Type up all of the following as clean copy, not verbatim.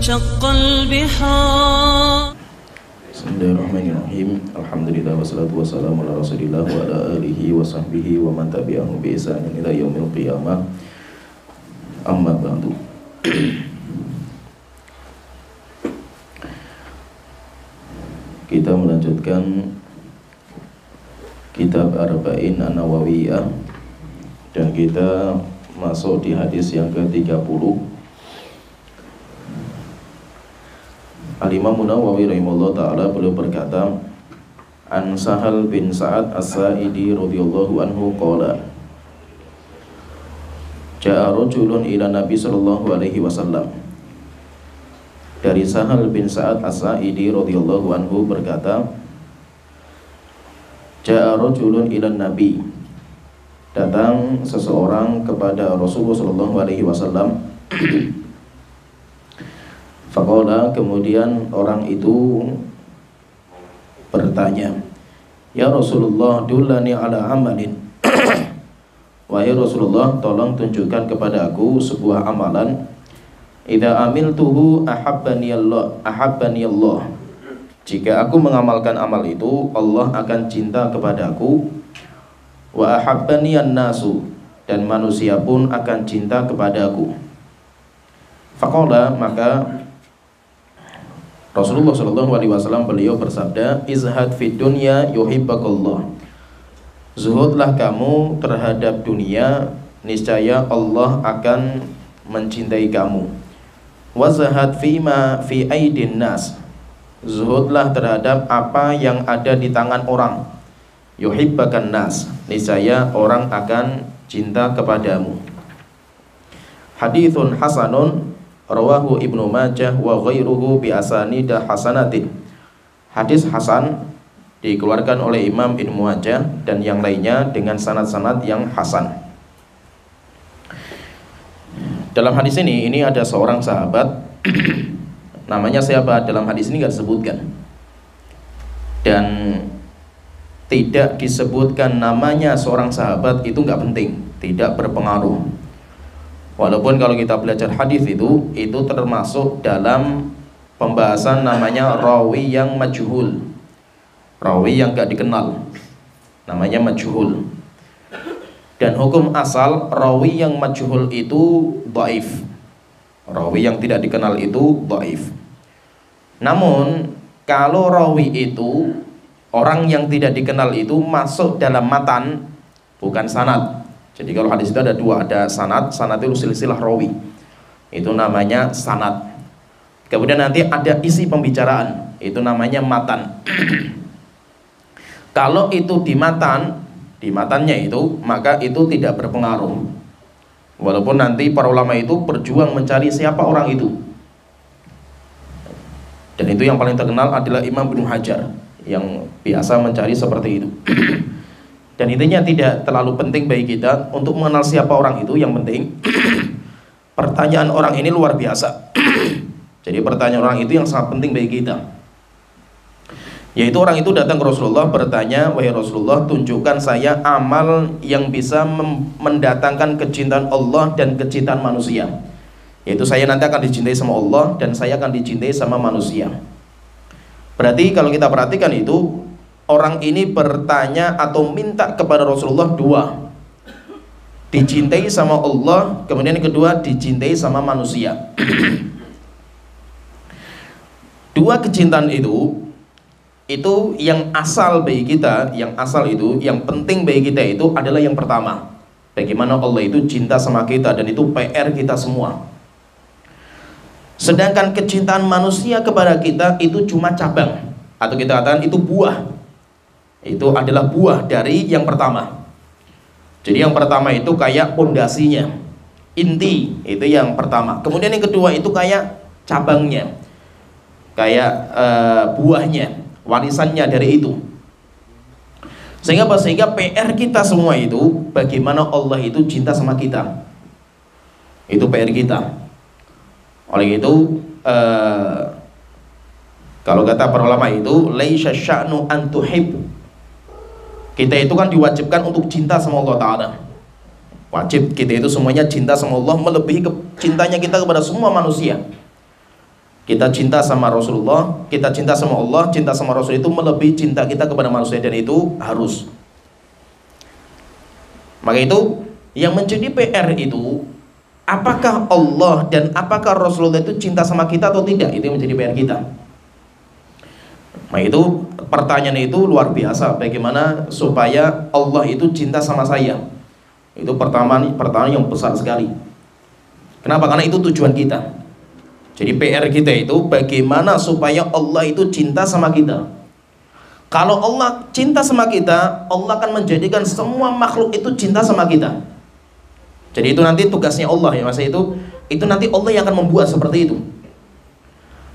وانشق البحار. Bismillahirrahmanirrahim. Alhamdulillah wassalatu wassalamu ala Rasulillah wa ala alihi wa sahbihi wa man tabi'ahu bi ihsanin ila yaumil qiyamah. Amma ba'du. Kita melanjutkan kitab Arba'in An-Nawawiyah dan kita masuk di hadis yang ke-30. Al-Imam Nawawi rahimahullah ta'ala beliau berkata, An Sahal bin Sa'ad As-Sa'idi radhiyallahu anhu qala, Ja'a rajulun ila Nabi sallallahu alaihi wasallam. Dari Sahal bin Sa'ad As-Sa'idi radhiyallahu anhu berkata, Ja'a rajulun ila Nabi. Datang seseorang kepada Rasulullah sallallahu alaihi wasallam. Faqala, kemudian orang itu bertanya, Ya Rasulullah, dullani ala amalin. Wahai Rasulullah, tolong tunjukkan kepada aku sebuah amalan. Idza amiltuhu ahabbani Allah. Jika aku mengamalkan amal itu, Allah akan cinta kepadaku. Wa ahabbani an-nasu, dan manusia pun akan cinta kepadaku. Faqala, maka Rasulullah SAW beliau bersabda, Izhad fid dunya yuhibbakallah. Zuhudlah kamu terhadap dunia, niscaya Allah akan mencintai kamu. Wazahad fima fi aidin nas. Zuhudlah terhadap apa yang ada di tangan orang. Yuhibbakan nas, niscaya orang akan cinta kepadamu. Hadithun hasanun rawahu Ibnu Majah wa ghairuhu bi asanidah hasanatin. Hadis hasan dikeluarkan oleh Imam Ibnu Majah dan yang lainnya dengan sanad-sanad yang hasan. Dalam hadis ini ada seorang sahabat namanya siapa dalam hadis ini enggak disebutkan. Dan tidak disebutkan namanya seorang sahabat itu enggak penting, tidak berpengaruh. Walaupun kalau kita belajar hadis itu termasuk dalam pembahasan namanya rawi yang majhul, rawi yang gak dikenal, namanya majhul. Dan hukum asal rawi yang majhul itu dhaif, rawi yang tidak dikenal itu dhaif. Namun kalau rawi itu orang yang tidak dikenal itu masuk dalam matan, bukan sanad. Jadi kalau hadis itu ada dua, ada sanad itu silsilah rawi, itu namanya sanad. Kemudian nanti ada isi pembicaraan, itu namanya matan. Kalau itu di matannya itu, maka itu tidak berpengaruh. Walaupun nanti para ulama itu berjuang mencari siapa orang itu. Dan itu yang paling terkenal adalah Imam Ibnu Hajar, yang biasa mencari seperti itu. Dan intinya tidak terlalu penting bagi kita untuk mengenal siapa orang itu. Yang penting pertanyaan orang ini luar biasa. Jadi pertanyaan orang itu yang sangat penting bagi kita. Yaitu orang itu datang ke Rasulullah bertanya, Wahai Rasulullah, tunjukkan saya amal yang bisa mendatangkan kecintaan Allah dan kecintaan manusia. Yaitu saya nanti akan dicintai sama Allah dan saya akan dicintai sama manusia. Berarti kalau kita perhatikan itu, orang ini bertanya atau minta kepada Rasulullah dua, dicintai sama Allah, kemudian yang kedua dicintai sama manusia. Dua kecintaan itu yang asal bagi kita, yang penting bagi kita itu adalah yang pertama, bagaimana Allah itu cinta sama kita, dan itu PR kita semua. Sedangkan kecintaan manusia kepada kita itu cuma cabang, atau kita katakan itu buah. Itu adalah buah dari yang pertama. Jadi yang pertama itu kayak pondasinya, inti, itu yang pertama. Kemudian yang kedua itu kayak cabangnya, kayak buahnya, warisannya dari itu. Sehingga PR kita semua itu bagaimana Allah itu cinta sama kita. Itu PR kita. Oleh itu kalau kata para ulama itu laisa sya'nu an tuhibbu. Kita itu kan diwajibkan untuk cinta sama Allah Ta'ala. Wajib kita itu semuanya cinta sama Allah, melebihi cintanya kita kepada semua manusia. Kita cinta sama Rasulullah, kita cinta sama Allah, cinta sama Rasul itu melebihi cinta kita kepada manusia, dan itu harus. Maka itu yang menjadi PR itu, apakah Allah dan apakah Rasulullah itu cinta sama kita atau tidak, itu yang menjadi PR kita. Nah itu pertanyaan itu luar biasa, bagaimana supaya Allah itu cinta sama saya. Itu pertanyaan yang besar sekali. Kenapa? Karena itu tujuan kita. Jadi PR kita itu bagaimana supaya Allah itu cinta sama kita. Kalau Allah cinta sama kita, Allah akan menjadikan semua makhluk itu cinta sama kita. Jadi itu nanti tugasnya Allah ya Mas, itu nanti Allah yang akan membuat seperti itu.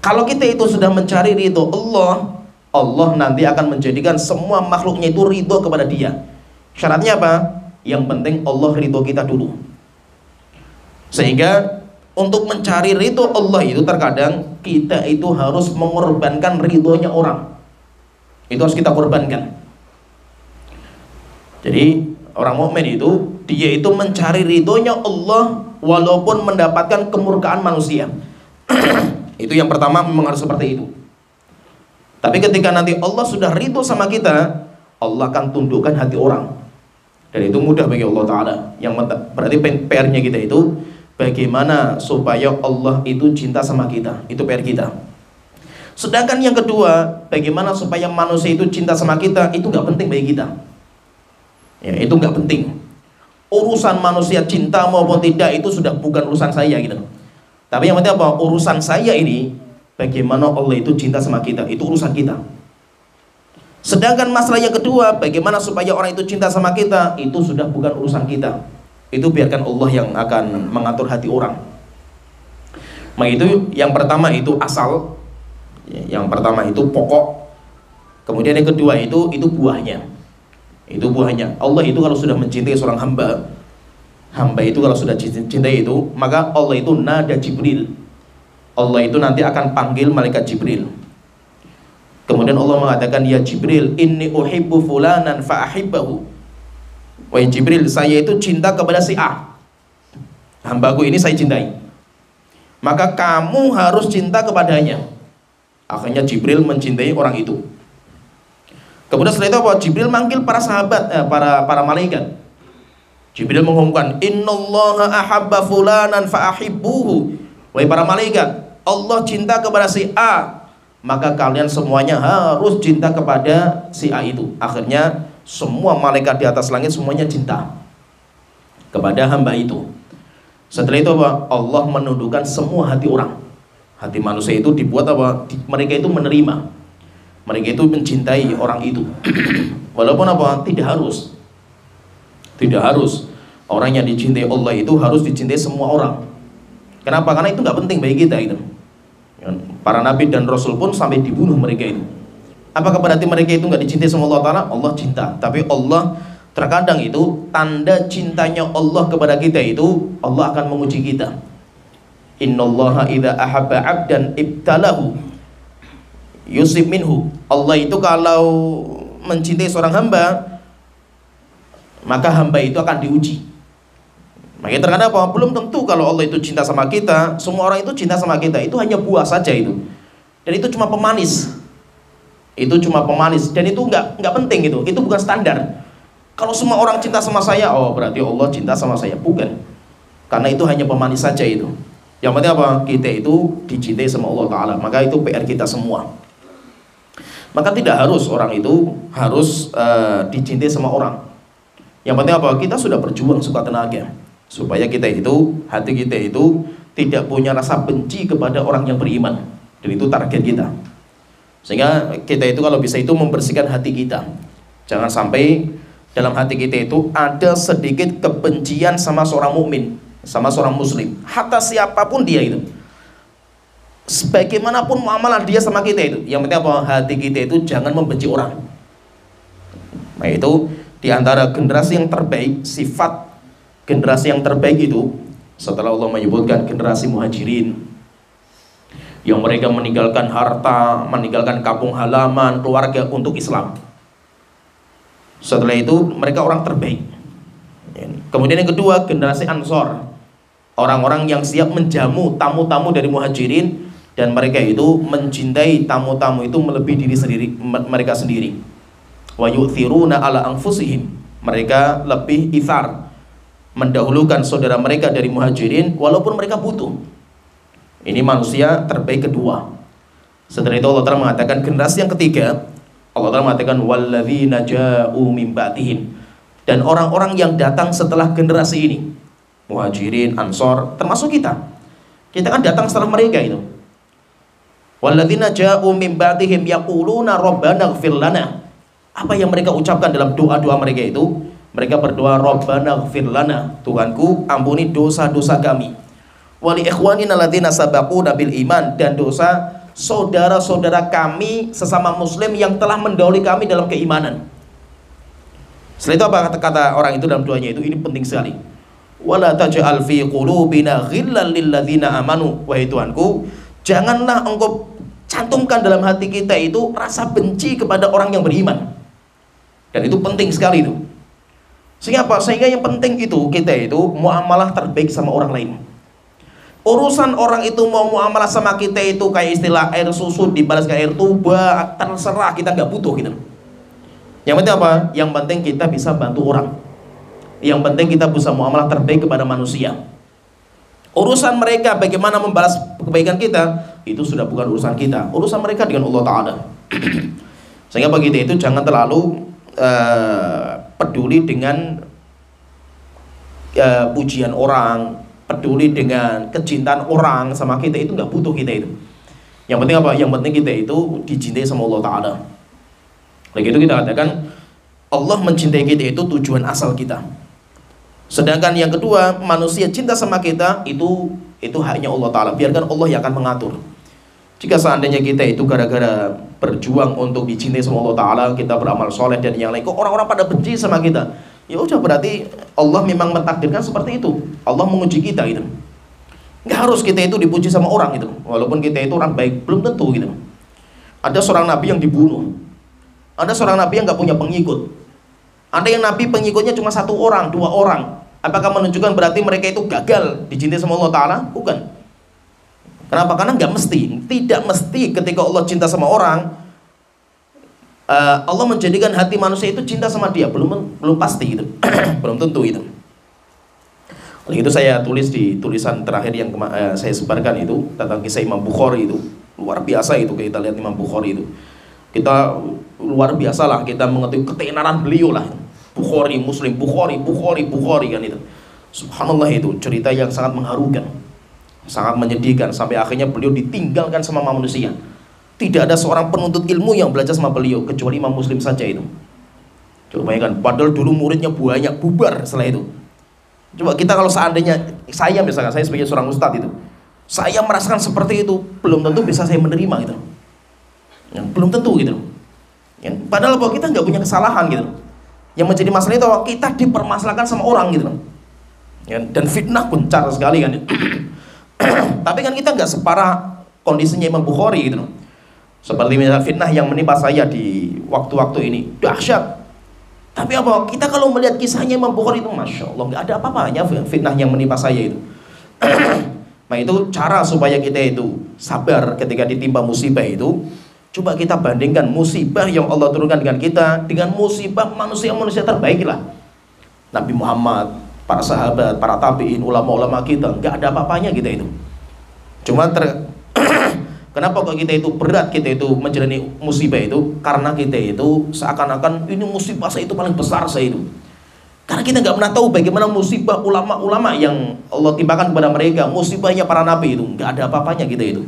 Kalau kita itu sudah mencari ridho Allah, Allah nanti akan menjadikan semua makhluknya itu ridho kepada Dia. Syaratnya apa? Yang penting Allah ridho kita dulu. Sehingga untuk mencari ridho Allah itu terkadang kita itu harus mengorbankan ridhonya orang. Itu harus kita korbankan. Jadi orang mukmin itu dia itu mencari ridhonya Allah walaupun mendapatkan kemurkaan manusia. Itu yang pertama, memang harus seperti itu. Tapi ketika nanti Allah sudah ridho sama kita, Allah akan tundukkan hati orang. Dan itu mudah bagi Allah Ta'ala. Yang berarti PR-nya kita itu bagaimana supaya Allah itu cinta sama kita. Itu PR kita. Sedangkan yang kedua, bagaimana supaya manusia itu cinta sama kita, itu gak penting bagi kita. Ya, itu gak penting. Urusan manusia cinta maupun tidak itu sudah bukan urusan saya gitu. Tapi yang penting apa? Urusan saya ini bagaimana Allah itu cinta sama kita, itu urusan kita. Sedangkan masalah yang kedua, bagaimana supaya orang itu cinta sama kita, itu sudah bukan urusan kita. Itu biarkan Allah yang akan mengatur hati orang. Nah itu yang pertama itu asal, yang pertama itu pokok. Kemudian yang kedua itu buahnya. Itu buahnya. Allah itu kalau sudah mencintai seorang hamba, hamba itu kalau sudah cintai itu, maka Allah itu nada Jibril. Allah itu nanti akan panggil malaikat Jibril. Kemudian Allah mengatakan, ya Jibril, inni uhibbu fulanan fa'ahibbahu. Wahai Jibril, saya itu cinta kepada si A, hambaku ini saya cintai, maka kamu harus cinta kepadanya. Akhirnya Jibril mencintai orang itu. Kemudian setelah itu apa? Jibril manggil para sahabat, para malaikat. Jibril mengumumkan, innallaha ahabba fulanan fa'ahibbuhu. Wahai para malaikat, Allah cinta kepada si A, maka kalian semuanya harus cinta kepada si A itu. Akhirnya semua malaikat di atas langit semuanya cinta kepada hamba itu. Setelah itu apa? Allah menundukkan semua hati orang. Hati manusia itu dibuat apa? Mereka itu menerima. Mereka itu mencintai orang itu. Walaupun apa? Tidak harus. Tidak harus. Orang yang dicintai Allah itu harus dicintai semua orang. Kenapa? Karena itu nggak penting bagi kita itu. Para nabi dan rasul pun sampai dibunuh mereka itu. Apakah berarti mereka itu nggak dicintai sama Allah Ta'ala? Allah cinta. Tapi Allah terkadang itu tanda cintanya Allah kepada kita itu, Allah akan menguji kita. Innallaha idza ahabba 'abdan ibtalahu yusib minhu. Allah itu kalau mencintai seorang hamba, maka hamba itu akan diuji. Makanya terkadang apa? Belum tentu kalau Allah itu cinta sama kita, semua orang itu cinta sama kita. Itu hanya buah saja itu. Dan itu cuma pemanis. Itu cuma pemanis, dan itu nggak penting itu bukan standar. Kalau semua orang cinta sama saya, oh berarti Allah cinta sama saya. Bukan, karena itu hanya pemanis saja itu. Yang penting apa? Kita itu dicintai sama Allah Ta'ala. Maka itu PR kita semua. Maka tidak harus orang itu harus dicintai sama orang. Yang penting apa? Kita sudah berjuang sekuat tenaga supaya kita itu, hati kita itu tidak punya rasa benci kepada orang yang beriman. Dan itu target kita. Sehingga kita itu kalau bisa itu membersihkan hati kita. Jangan sampai dalam hati kita itu ada sedikit kebencian sama seorang mukmin, sama seorang muslim, hatta siapapun dia itu. Sebagaimanapun muamalah dia sama kita itu, yang penting apa? Hati kita itu jangan membenci orang. Nah itu diantara generasi yang terbaik, sifat generasi yang terbaik itu setelah Allah menyebutkan generasi muhajirin, yang mereka meninggalkan harta, meninggalkan kampung halaman, keluarga untuk Islam. Setelah itu mereka orang terbaik. Kemudian yang kedua, generasi Ansor, orang-orang yang siap menjamu tamu-tamu dari muhajirin dan mereka itu mencintai tamu-tamu itu melebihi diri sendiri mereka sendiri. Wa yu'thiruna ala anfusihim, mereka lebih ithar, mendahulukan saudara mereka dari muhajirin walaupun mereka butuh. Ini manusia terbaik kedua. Setelah itu Allah Ta'ala mengatakan generasi yang ketiga, Allah Ta'ala mengatakan walladzina ja'u min ba'dihim, dan orang-orang yang datang setelah generasi ini, muhajirin, ansor, termasuk kita. Kita kan datang setelah mereka itu. Walladzina ja'u min ba'dihim yaquluna rabbana ighfir lana. Apa yang mereka ucapkan dalam doa-doa mereka itu? Mereka berdoa, rabbana ighfir lana, Tuhanku ampuni dosa-dosa kami. Wa li ikhwanina alladzina sabaquna bil iman, dan dosa saudara-saudara kami sesama muslim yang telah mendahului kami dalam keimanan. Setelah itu apa kata orang itu dalam doanya itu? Ini penting sekali. Wala taj'al fi qulubina ghillan lil ladzina amanu. Wahai Tuhanku, janganlah engkau cantumkan dalam hati kita itu rasa benci kepada orang yang beriman. Dan itu penting sekali itu. Sehingga apa? Sehingga yang penting itu kita itu muamalah terbaik sama orang lain. Urusan orang itu mau muamalah sama kita itu kayak istilah air susu dibalas ke air tuba, terserah, kita nggak butuh gitu. Yang penting apa? Yang penting kita bisa bantu orang. Yang penting kita bisa muamalah terbaik kepada manusia. Urusan mereka bagaimana membalas kebaikan kita, itu sudah bukan urusan kita. Urusan mereka dengan Allah Ta'ala. Sehingga bagi kita itu jangan terlalu peduli dengan pujian orang, peduli dengan kecintaan orang sama kita, itu nggak butuh kita itu. Yang penting apa? Yang penting kita itu dicintai sama Allah Ta'ala. Lagi itu kita katakan Allah mencintai kita itu tujuan asal kita. Sedangkan yang kedua, manusia cinta sama kita itu haknya Allah Ta'ala. Biarkan Allah yang akan mengatur. Jika seandainya kita itu gara-gara berjuang untuk dicintai sama Allah Ta'ala, kita beramal soleh dan yang lain, kok orang-orang pada benci sama kita, ya udah berarti Allah memang mentakdirkan seperti itu. Allah menguji kita gitu. Nggak harus kita itu dipuji sama orang gitu. Walaupun kita itu orang baik, belum tentu gitu. Ada seorang nabi yang dibunuh. Ada seorang nabi yang nggak punya pengikut. Ada yang nabi pengikutnya cuma 1 orang, 2 orang. Apakah menunjukkan berarti mereka itu gagal dicintai sama Allah Ta'ala? Bukan. Kenapa? Karena nggak mesti. Tidak mesti ketika Allah cinta sama orang, Allah menjadikan hati manusia itu cinta sama dia. Belum pasti itu. Belum tentu itu. Oleh itu saya tulis di tulisan terakhir yang saya sebarkan itu tentang kisah Imam Bukhari itu. Luar biasa itu kita lihat Imam Bukhari itu. Kita luar biasa lah kita mengetahui ketenaran beliau lah. Bukhari, Muslim, Bukhari kan itu. Subhanallah, itu cerita yang sangat mengharukan, sangat menyedihkan, sampai akhirnya beliau ditinggalkan sama manusia. Tidak ada seorang penuntut ilmu yang belajar sama beliau kecuali Imam Muslim saja itu. Coba bayangkan, padahal dulu muridnya banyak, bubar setelah itu. Coba kita kalau seandainya saya misalkan, saya sebagai seorang ustadz itu, saya merasakan seperti itu, belum tentu bisa saya menerima gitu. Ya, belum tentu gitu. Ya, padahal bahwa kita nggak punya kesalahan gitu. Yang menjadi masalah itu kita dipermasalahkan sama orang gitu. Ya, dan fitnah gencar sekali kan. Tapi kan kita nggak separah kondisinya Imam Bukhari gitu. Seperti misalnya fitnah yang menimpa saya di waktu-waktu ini dahsyat. Tapi apa? Kita kalau melihat kisahnya Imam Bukhari itu, masya Allah, nggak ada apa-apanya fitnah yang menimpa saya itu. Nah itu cara supaya kita itu sabar ketika ditimpa musibah itu. Coba kita bandingkan musibah yang Allah turunkan dengan kita dengan musibah manusia-manusia terbaik lah. Nabi Muhammad, para sahabat, para tabi'in, ulama-ulama kita, nggak ada apa-apanya kita itu. Cuma kenapa kok kita itu berat, kita itu menjalani musibah itu? Karena kita itu seakan-akan ini musibah saya itu paling besar saya itu. Karena kita nggak pernah tahu bagaimana musibah ulama-ulama yang Allah timpakan kepada mereka, musibahnya para nabi itu, nggak ada apa-apanya kita itu.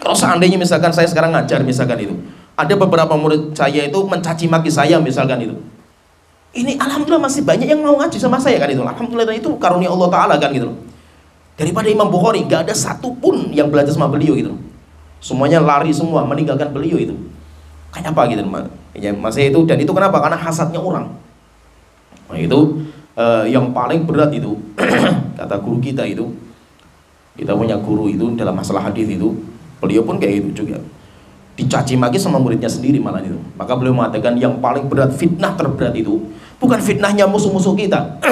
Kalau seandainya misalkan saya sekarang ngajar misalkan itu, ada beberapa murid saya itu mencaci maki saya misalkan itu, ini alhamdulillah masih banyak yang mau ngaji sama saya kan itu. Alhamdulillah itu karunia Allah Ta'ala kan gitu. Daripada Imam Bukhari gak ada satupun yang belajar sama beliau gitu. Semuanya lari semua meninggalkan beliau itu. Kayak apa gitu ya, masih itu. Dan itu kenapa? Karena hasadnya orang. Nah itu yang paling berat itu kata guru kita itu. Kita punya guru itu dalam masalah hadis itu, beliau pun kayak itu juga, dicaci maki sama muridnya sendiri malah itu. Maka beliau mengatakan yang paling berat, fitnah terberat itu bukan fitnahnya musuh-musuh kita.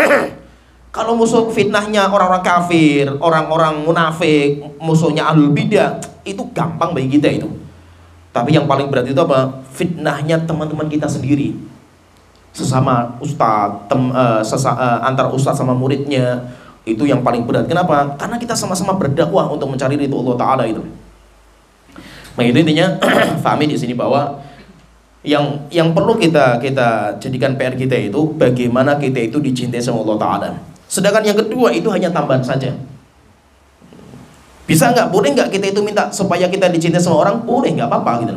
Kalau musuh fitnahnya orang-orang kafir, orang-orang munafik, musuhnya ahlul bidah, itu gampang bagi kita itu. Tapi yang paling berat itu apa? Fitnahnya teman-teman kita sendiri, sesama ustadz, antar ustadz sama muridnya, itu yang paling berat. Kenapa? Karena kita sama-sama berdakwah untuk mencari ridho Allah Ta'ala itu. Nah itu intinya fahami di sini bahwa yang perlu kita jadikan PR kita itu bagaimana kita itu dicintai sama Allah Ta'ala. Sedangkan yang kedua itu hanya tambahan saja. Bisa nggak? Boleh nggak kita itu minta supaya kita dicintai sama orang? Boleh, nggak apa-apa gitu.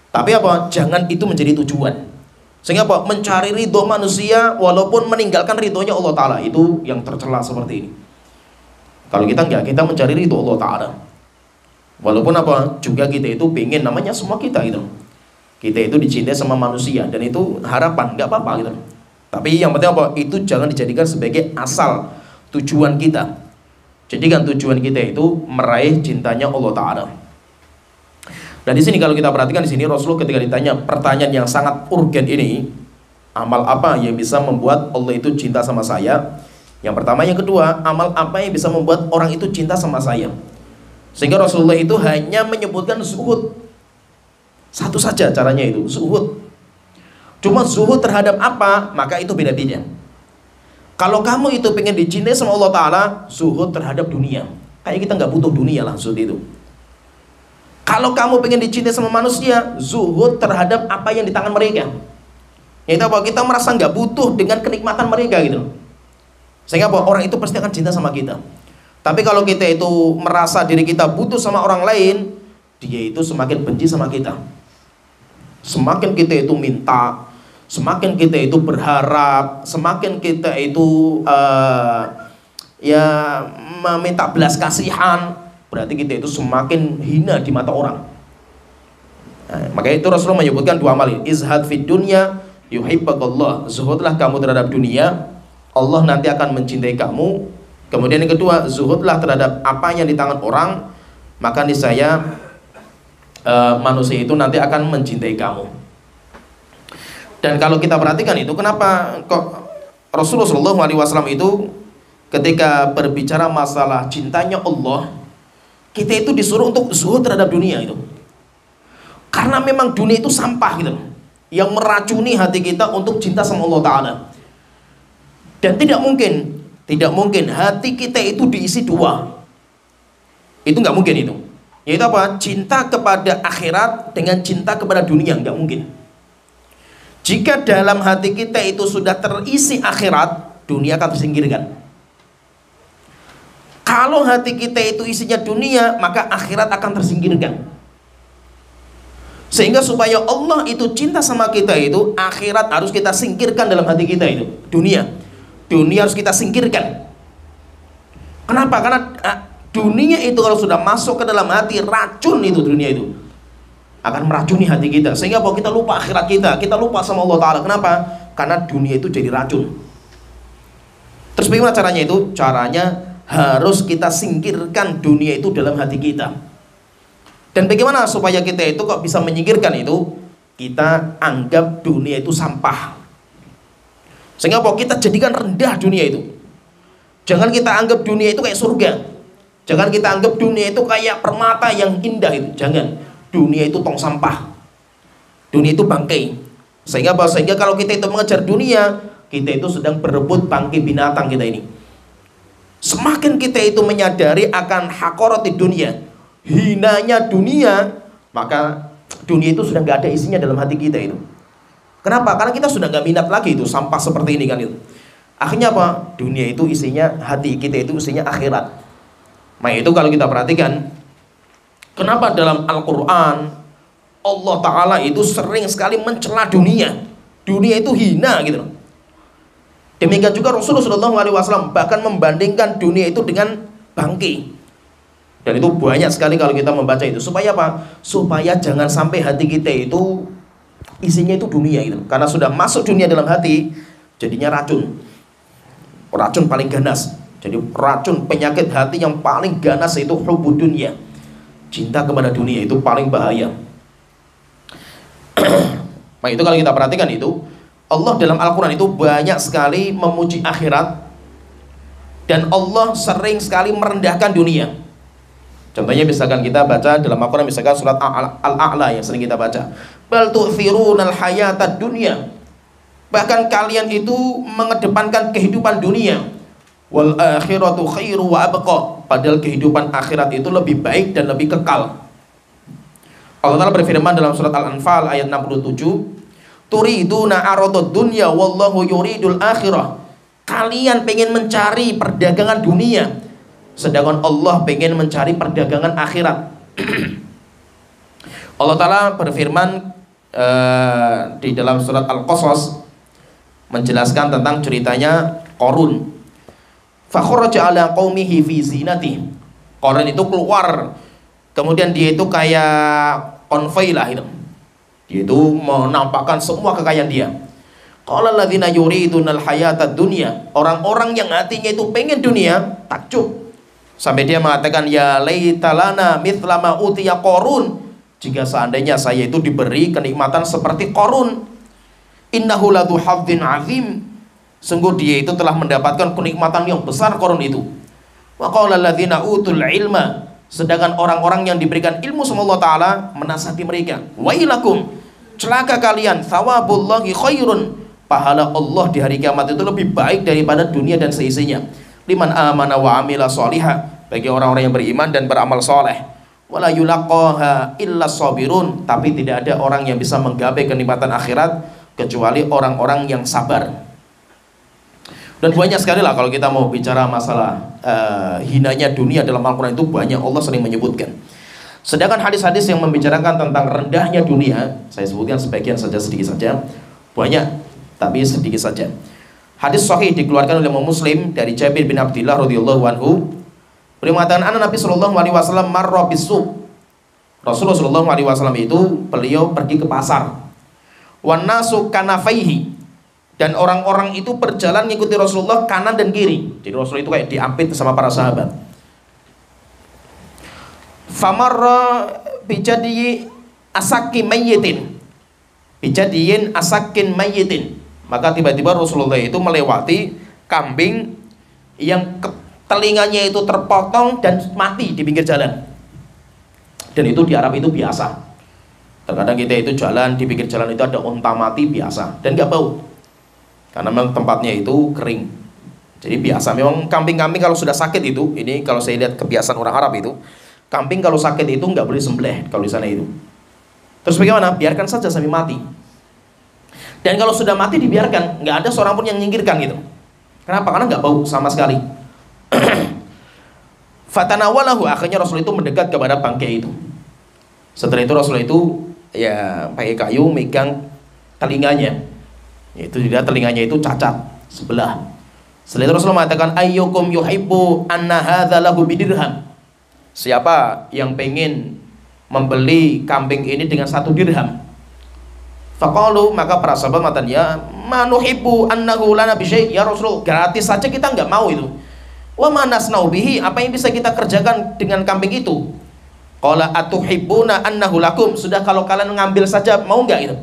Tapi apa? Jangan itu menjadi tujuan. Sehingga apa? Mencari ridho manusia walaupun meninggalkan ridhonya Allah Ta'ala, itu yang tercela seperti ini. Kalau kita enggak, kita mencari ridho Allah Ta'ala, walaupun apa? Juga kita itu pengen, namanya semua kita gitu, kita itu dicintai sama manusia, dan itu harapan, nggak apa-apa gitu. Tapi yang penting apa? Itu jangan dijadikan sebagai asal tujuan kita. Jadikan tujuan kita itu meraih cintanya Allah Ta'ala. Dan di sini kalau kita perhatikan di sini Rasulullah ketika ditanya pertanyaan yang sangat urgen ini, amal apa yang bisa membuat Allah itu cinta sama saya? Yang pertama, yang kedua, amal apa yang bisa membuat orang itu cinta sama saya? Sehingga Rasulullah itu hanya menyebutkan zuhud. Satu saja caranya itu, zuhud. Cuma zuhud terhadap apa? Maka itu beda-beda. Kalau kamu itu pengen dicintai sama Allah Ta'ala, zuhud terhadap dunia. Kayak kita nggak butuh dunia lah, zuhud itu. Kalau kamu pengen dicintai sama manusia, zuhud terhadap apa yang di tangan mereka. Yaitu apa? Kita merasa nggak butuh dengan kenikmatan mereka gitu. Sehingga apa? Orang itu pasti akan cinta sama kita. Tapi kalau kita itu merasa diri kita butuh sama orang lain, dia itu semakin benci sama kita. Semakin kita itu minta, semakin kita itu berharap, semakin kita itu meminta belas kasihan, berarti kita itu semakin hina di mata orang. Nah, maka itu Rasulullah menyebutkan dua amal ini. Izhad fid dunya yuhibbakallah. Zuhudlah kamu terhadap dunia, Allah nanti akan mencintai kamu. Kemudian yang kedua, zuhudlah terhadap apa yang di tangan orang, maka niscaya manusia itu nanti akan mencintai kamu. Dan kalau kita perhatikan itu, kenapa kok Rasulullah SAW itu ketika berbicara masalah cintanya Allah, kita itu disuruh untuk zuhud terhadap dunia itu. Karena memang dunia itu sampah gitu, yang meracuni hati kita untuk cinta sama Allah Ta'ala. Dan tidak mungkin hati kita itu diisi dua. Itu nggak mungkin itu. Yaitu apa? Cinta kepada akhirat dengan cinta kepada dunia, nggak mungkin. Jika dalam hati kita itu sudah terisi akhirat, dunia akan tersingkirkan. Kalau hati kita itu isinya dunia, maka akhirat akan tersingkirkan. Sehingga supaya Allah itu cinta sama kita itu, akhirat harus kita singkirkan dalam hati kita itu. Dunia harus kita singkirkan. Kenapa? Karena dunia itu kalau sudah masuk ke dalam hati, racun itu dunia itu. Akan meracuni hati kita. Sehingga kalau kita lupa akhirat kita lupa sama Allah Ta'ala. Kenapa? Karena dunia itu jadi racun. Terus bagaimana caranya itu? Caranya harus kita singkirkan dunia itu dalam hati kita. Dan bagaimana supaya kita itu kok bisa menyingkirkan itu? Kita anggap dunia itu sampah. Sehingga apa? Kita jadikan rendah dunia itu. Jangan kita anggap dunia itu kayak surga. Jangan kita anggap dunia itu kayak permata yang indah itu. Jangan. Dunia itu tong sampah. Dunia itu bangkai. Sehingga apa? Sehingga kalau kita itu mengejar dunia, kita itu sedang berebut bangkai binatang kita ini. Semakin kita itu menyadari akan hakorati dunia, hinanya dunia, maka dunia itu sudah nggak ada isinya dalam hati kita itu. Kenapa? Karena kita sudah nggak minat lagi itu sampah seperti ini kan itu. Akhirnya apa? Dunia itu isinya, hati kita itu isinya akhirat. Nah itu kalau kita perhatikan, kenapa dalam Al-Quran Allah Ta'ala itu sering sekali mencela dunia. Dunia itu hina gitu loh. Demikian juga Rasulullah SAW bahkan membandingkan dunia itu dengan bangkai. Dan itu banyak sekali kalau kita membaca itu. Supaya apa? Supaya jangan sampai hati kita itu isinya itu dunia gitu. Karena sudah masuk dunia dalam hati, jadinya racun. Racun paling ganas. Jadi racun penyakit hati yang paling ganas itu hubbud dunia. Cinta kepada dunia itu paling bahaya. Nah itu kalau kita perhatikan itu, Allah dalam Al-Quran itu banyak sekali memuji akhirat Dan Allah sering sekali merendahkan dunia. Contohnya misalkan kita baca dalam Al-Quran, misalkan surat Al-A'la yang sering kita baca, bal tu'thirunal hayatad dunya, bahkan kalian itu mengedepankan kehidupan dunia, wal akhiratu khairu wa abqa, padahal kehidupan akhirat itu lebih baik dan lebih kekal. Allah Ta'ala berfirman dalam surat Al-Anfal ayat 67, turiduna aradud dunya wallahu yuridul akhirah, kalian pengen mencari perdagangan dunia, sedangkan Allah pengen mencari perdagangan akhirat. Allah Ta'ala berfirman di dalam surat Al-Qasas, menjelaskan tentang ceritanya Qarun. Fakhraja ala qaumihi fi zinatihi. Qarun itu keluar, kemudian dia itu kayak konvoi lah itu. Dia itu menampakkan semua kekayaan dia. Qala alladzina yuridunal hayatad dunya, orang-orang yang hatinya itu pengen dunia, takjub. Sampai dia mengatakan, ya laitalana mithla ma utiya Qarun, jika seandainya saya itu diberi kenikmatan seperti Qarun. Innahu ladu hadzin azim, sungguh dia itu telah mendapatkan kenikmatan yang besar Qarun itu. Wa qala alladzina utul ilma, sedangkan orang-orang yang diberikan ilmu sama Allah Ta'ala menasihati mereka, wailakum, celaka kalian, thawabullahi khairun, pahala Allah di hari kiamat itu lebih baik daripada dunia dan seisinya. Liman amana wa amila sholihah, bagi orang-orang yang beriman dan beramal soleh. Wala yulaqaha illa sabirun, tapi tidak ada orang yang bisa menggapai kenikmatan akhirat kecuali orang-orang yang sabar. Dan banyak sekali lah kalau kita mau bicara masalah hinanya dunia dalam Al-Quran itu banyak, Allah sering menyebutkan. Sedangkan hadis-hadis yang membicarakan tentang rendahnya dunia, saya sebutkan sebagian saja, sedikit saja, banyak tapi sedikit saja. Hadis sahih dikeluarkan oleh Muslim dari Jabir bin Abdullah radhiyallahu anhu. Beliau mengatakan, anna Nabi sallallahu alaihi wasallam marra bis-suq. Rasulullah sallallahu alaihi wasallam itu beliau pergi ke pasar. Wan nasu kanafaihi, dan orang-orang itu berjalan mengikuti Rasulullah kanan dan kiri. Jadi Rasulullah itu kayak diapit sama para sahabat. Famarra bijadiyi asakin mayyitin, bijadiyin asakin mayyitin. Maka tiba-tiba Rasulullah itu melewati kambing yang telinganya itu terpotong dan mati di pinggir jalan. Dan itu di Arab itu biasa. Terkadang kita itu jalan, di pinggir jalan itu ada unta mati biasa, dan gak bau, karena memang tempatnya itu kering. Jadi biasa, memang kambing-kambing kalau sudah sakit itu, ini kalau saya lihat kebiasaan orang Arab itu, kambing kalau sakit itu nggak boleh sembelih kalau di sana itu. Terus bagaimana? Biarkan saja sampai mati. Dan kalau sudah mati dibiarkan, nggak ada seorang pun yang nyingkirkan gitu. Kenapa? Karena nggak bau sama sekali. Fatanawalahu, akhirnya Rasul itu mendekat kepada bangkai itu. Setelah itu Rasul itu ya pakai kayu megang telinganya. Itu tidak, telinganya itu cacat sebelah. Setelah itu Rasul mengatakan, ayyukum yuhibbu anna hadza lahu bidirham. Siapa yang pengen membeli kambing ini dengan 1 dirham? Faqalu, maka para sahabat mengatakan, ya manuhibbu annahu lana bisyai', ya Rasul, gratis saja kita nggak mau itu. Wa ma nasna'u bihi, apa yang bisa kita kerjakan dengan kambing itu? Qala atuhibbuna annahu lakum, sudah kalau kalian ngambil saja mau nggak itu?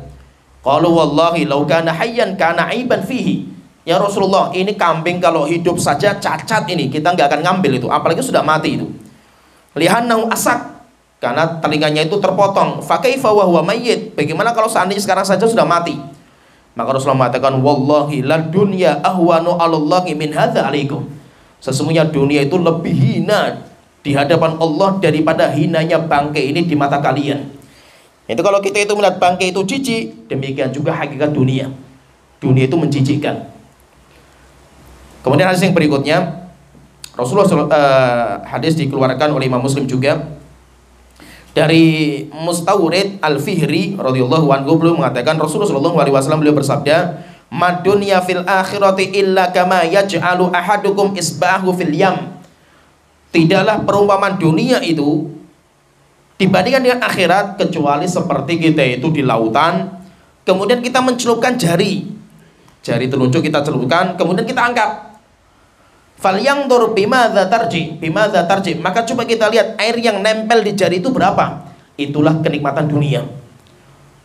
Qalu wallahi law kana hayyan kana aiban fihi. Ya Rasulullah, ini kambing kalau hidup saja cacat ini, kita nggak akan ngambil itu, apalagi sudah mati itu. Lihannahu asak, karena telinganya itu terpotong. Fa kaifa wa huwa mayyit, bagaimana kalau seandainya sekarang saja sudah mati? Maka Rasulullah mengatakan, wallahi la dunya ahwanu 'alallahi min hadza 'alaikum. Sesungguhnya dunia itu lebih hina di hadapan Allah daripada hinanya bangkai ini di mata kalian. Itu kalau kita itu melihat bangkai itu jijik, demikian juga hakikat dunia. Dunia itu menjijikkan. Kemudian hadis yang berikutnya, Rasulullah hadis dikeluarkan oleh Imam Muslim juga dari Mustawrid Al-Fihri radhiyallahu anhu, beliau mengatakan Rasulullah sallallahu alaihi wasallam beliau bersabda, madunya fil akhirati illa kama yaj'alu ahadukum isbahu fil yam. Tidaklah perumpamaan dunia itu dibandingkan dengan akhirat kecuali seperti kita itu di lautan, kemudian kita mencelupkan jari telunjuk kita celupkan, kemudian kita angkat. Falyanzur bimadza tarji, maka coba kita lihat air yang nempel di jari itu berapa. Itulah kenikmatan dunia.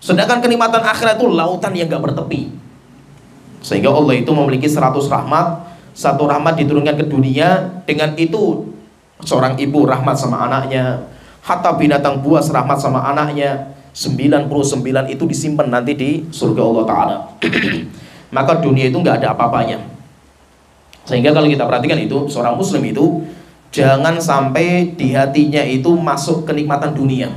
Sedangkan kenikmatan akhirat itu lautan yang gak bertepi. Sehingga Allah itu memiliki 100 rahmat, satu rahmat diturunkan ke dunia, dengan itu seorang ibu rahmat sama anaknya, hatta binatang buas rahmat sama anaknya, 99 itu disimpan nanti di surga Allah Ta'ala. Maka dunia itu nggak ada apa-apanya. Sehingga kalau kita perhatikan itu, seorang muslim itu jangan sampai di hatinya itu masuk kenikmatan dunia.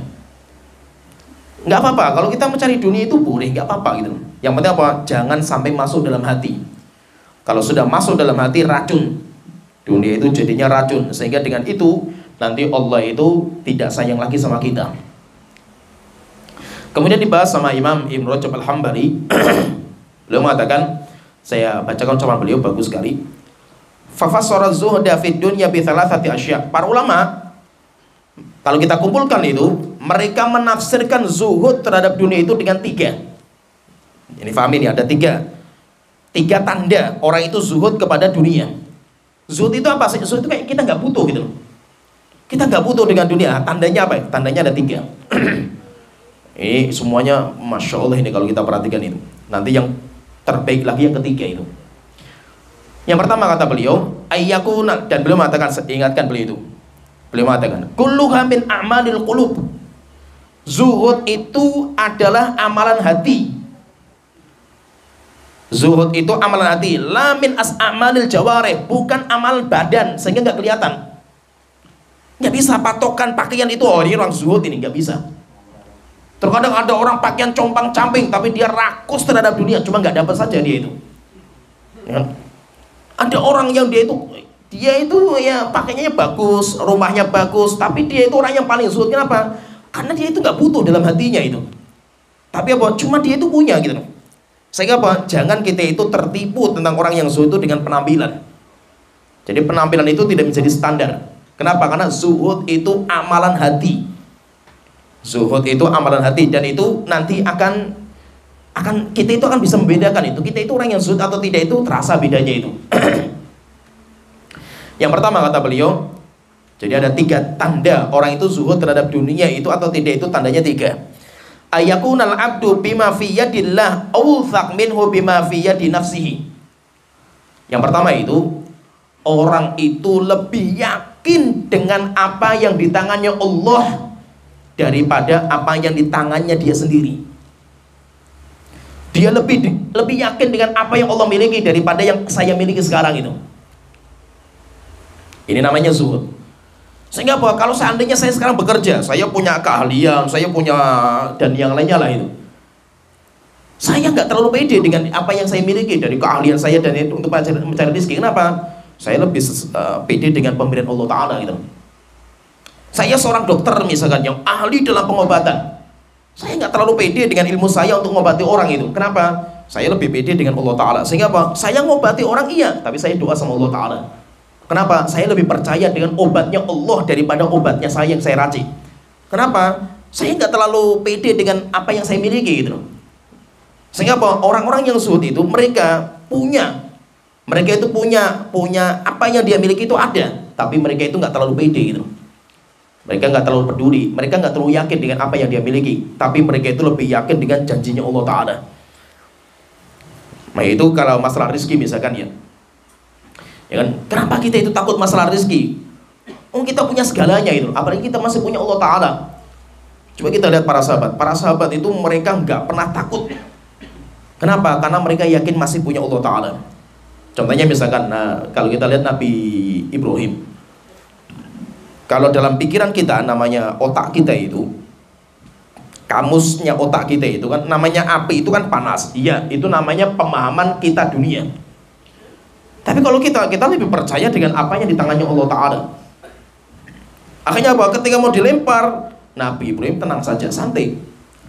Nggak apa-apa, kalau kita mencari dunia itu boleh, nggak apa-apa gitu. Yang penting apa? Jangan sampai masuk dalam hati. Kalau sudah masuk dalam hati, racun. Dunia itu jadinya racun. Sehingga dengan itu nanti Allah itu tidak sayang lagi sama kita. Kemudian dibahas sama Imam Ibn Rajab Al-Hambali. Beliau mengatakan, saya bacakan ucapan beliau, bagus sekali. Fafassara zuhda fid dunya bi thalathati asya'. Para ulama, kalau kita kumpulkan itu, mereka menafsirkan zuhud terhadap dunia itu dengan 3. Ini paham ini, ada 3 tanda orang itu zuhud kepada dunia. Zuhud itu apa sih? Zuhud itu kayak kita nggak butuh gitu. Kita nggak butuh dengan dunia. Tandanya apa? Tandanya ada 3. Ini semuanya Masya Allah ini kalau kita perhatikan itu. Nanti yang terbaik lagi yang ketiga itu. Yang pertama kata beliau, ayyakuna, dan beliau mengatakan, ingatkan beliau itu. Beliau mengatakan, kulluha min a'malil qulub. Zuhud itu adalah amalan hati. Zuhud itu amalan hati. La min as'amalil jawarih, bukan amal badan sehingga nggak kelihatan. Nggak bisa patokan pakaian itu, oh ini orang zuhud ini, nggak bisa. Terkadang ada orang pakaian compang-camping tapi dia rakus terhadap dunia, cuma nggak dapat saja dia itu. Ya. Ada orang yang dia itu ya pakainya bagus, rumahnya bagus, tapi dia itu orang yang paling zuhud. Kenapa? Karena dia itu nggak butuh dalam hatinya itu. Tapi apa? Cuma dia itu punya gitu. Sehingga apa? Jangan kita itu tertipu tentang orang yang zuhud itu dengan penampilan. Jadi penampilan itu tidak menjadi standar. Kenapa? Karena zuhud itu amalan hati. Zuhud itu amalan hati, dan itu nanti akan kita itu akan bisa membedakan itu. Kita itu orang yang zuhud atau tidak itu terasa bedanya itu. Yang pertama kata beliau, jadi ada 3 tanda orang itu zuhud terhadap dunia itu atau tidak itu, tandanya 3. Ayakunal abdu bima fi yadillah awthaq minhu bima fi yadi nafsihi. Yang pertama itu, orang itu lebih yakin dengan apa yang di tangannya Allah daripada apa yang di tangannya dia sendiri. Dia lebih yakin dengan apa yang Allah miliki daripada yang saya miliki sekarang itu. Ini namanya zuhud. Sehingga apa? Kalau seandainya saya sekarang bekerja, saya punya keahlian, saya punya dan yang lainnya lah itu, saya nggak terlalu pede dengan apa yang saya miliki dari keahlian saya dan itu untuk mencari rezeki. Kenapa? Saya lebih pede dengan pemberian Allah Ta'ala gitu. Saya seorang dokter misalkan yang ahli dalam pengobatan, saya nggak terlalu pede dengan ilmu saya untuk mengobati orang itu. Kenapa? Saya lebih pede dengan Allah Ta'ala. Sehingga apa? Saya ngobati orang iya, tapi saya doa sama Allah Ta'ala. Kenapa? Saya lebih percaya dengan obatnya Allah daripada obatnya saya yang saya racik. Kenapa? Saya nggak terlalu pede dengan apa yang saya miliki gitu. Sehingga apa? Orang-orang yang zuhud itu mereka itu punya apa yang dia miliki itu ada, tapi mereka itu nggak terlalu pede gitu. Mereka nggak terlalu peduli, mereka nggak terlalu yakin dengan apa yang dia miliki, tapi mereka itu lebih yakin dengan janjinya Allah Ta'ala. Nah itu kalau masalah rezeki misalkan ya kan, kenapa kita itu takut masalah rezeki? Kita punya segalanya itu, apalagi kita masih punya Allah Ta'ala. Coba kita lihat para sahabat itu mereka nggak pernah takut. Kenapa? Karena mereka yakin masih punya Allah Ta'ala. Contohnya misalkan, kalau kita lihat Nabi Ibrahim, kalau dalam pikiran kita, namanya otak kita itu, kamusnya otak kita itu kan, namanya api itu kan panas. Iya, itu namanya pemahaman kita dunia. Tapi kalau kita lebih percaya dengan apa yang di tangannya Allah Ta'ala. Akhirnya apa? Ketika mau dilempar, Nabi Ibrahim tenang saja, santai.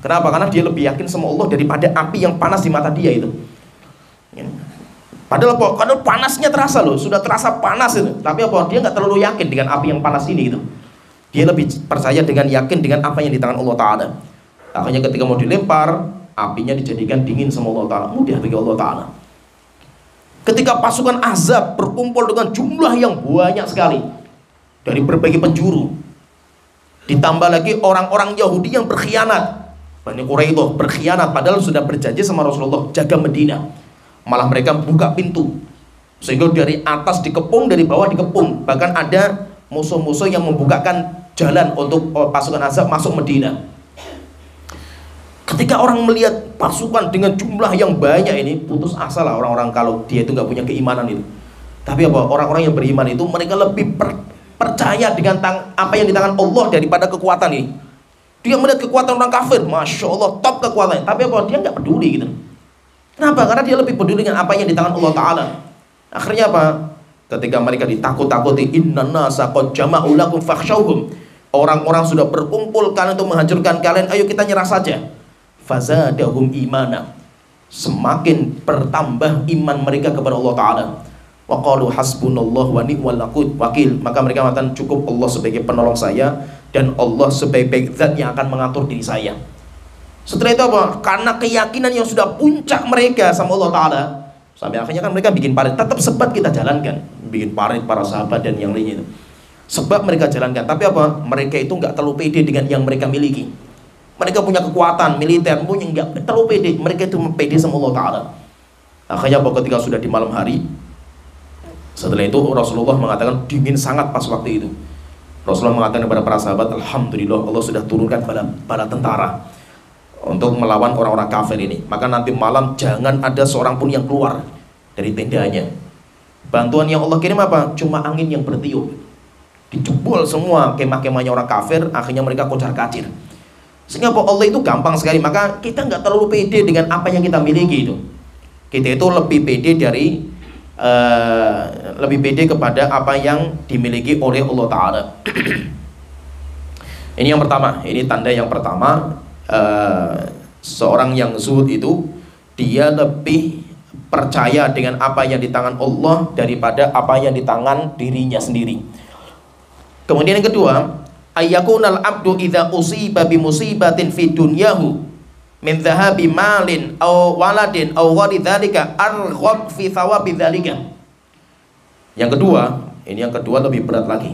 Kenapa? Karena dia lebih yakin sama Allah daripada api yang panas di mata dia itu. Padahal panasnya terasa loh, sudah terasa panas itu. Tapi apa? Dia nggak terlalu yakin dengan api yang panas ini gitu. Dia lebih percaya dengan yakin dengan apa yang di tangan Allah Ta'ala. Akhirnya ketika mau dilempar, apinya dijadikan dingin sama Allah Ta'ala. Mudah bagi Allah Ta'ala. Ketika pasukan Ahzab berkumpul dengan jumlah yang banyak sekali dari berbagai penjuru, ditambah lagi orang-orang Yahudi yang berkhianat, Bani Quraidah berkhianat padahal sudah berjanji sama Rasulullah jaga Medina. Malah mereka buka pintu Sehingga dari atas dikepung, dari bawah dikepung. Bahkan ada musuh-musuh yang membukakan jalan untuk pasukan Ahzab masuk Madinah. Ketika orang melihat pasukan dengan jumlah yang banyak ini, putus asa lah orang-orang kalau dia itu nggak punya keimanan itu. Tapi apa? Orang-orang yang beriman itu mereka lebih percaya dengan apa yang di tangan Allah daripada kekuatan ini. Dia melihat kekuatan orang kafir, masya Allah, top kekuatannya. Tapi apa? Dia nggak peduli gitu. Kenapa? Karena dia lebih peduli dengan apa yang di tangan Allah Ta'ala. Akhirnya apa? Ketika mereka ditakut-takuti, innan nasa qad jama'u lakum fakhshawhum. Orang-orang sudah berkumpul kalian untuk menghancurkan kalian, ayo kita nyerah saja. Fazadahum imana. Semakin bertambah iman mereka kepada Allah Ta'ala. Wa qalu hasbunallahu wa ni'mal wakil. Maka mereka mengatakan, cukup Allah sebagai penolong saya, dan Allah sebaik-baik zat yang akan mengatur diri saya. Setelah itu apa? Karena keyakinan yang sudah puncak mereka sama Allah Ta'ala, sampai akhirnya kan mereka bikin parit. Tetap sebab kita jalankan, bikin parit para sahabat dan yang lainnya itu. Sebab mereka jalankan. Tapi apa? Mereka itu nggak terlalu pede dengan yang mereka miliki. Mereka punya kekuatan militer, punya nggak terlalu pede. Mereka itu pede sama Allah Ta'ala. Akhirnya apa? Ketika sudah di malam hari, setelah itu Rasulullah mengatakan dingin sangat pas waktu itu. Rasulullah mengatakan kepada para sahabat, alhamdulillah Allah sudah turunkan pada tentara untuk melawan orang-orang kafir ini. Maka nanti malam jangan ada seorang pun yang keluar dari tendanya. Bantuan yang Allah kirim apa? Cuma angin yang bertiup. Dijebol semua kemah-kemahnya orang kafir. Akhirnya mereka kocar-kacir. Sehingga Allah itu gampang sekali. Maka kita nggak terlalu pede dengan apa yang kita miliki itu. Kita itu lebih pede lebih pede kepada apa yang dimiliki oleh Allah Ta'ala. Ini yang pertama. Ini tanda yang pertama. Seorang yang zuhud itu dia lebih percaya dengan apa yang di tangan Allah daripada apa yang di tangan dirinya sendiri. Kemudian yang kedua, ayyakunal abdu idza usiba bi musibatin fi dunyahu min dhahabi malin aw waladin aw ghairi dzalika arghab fi thawabi dzalika. Yang kedua, ini yang kedua lebih berat lagi.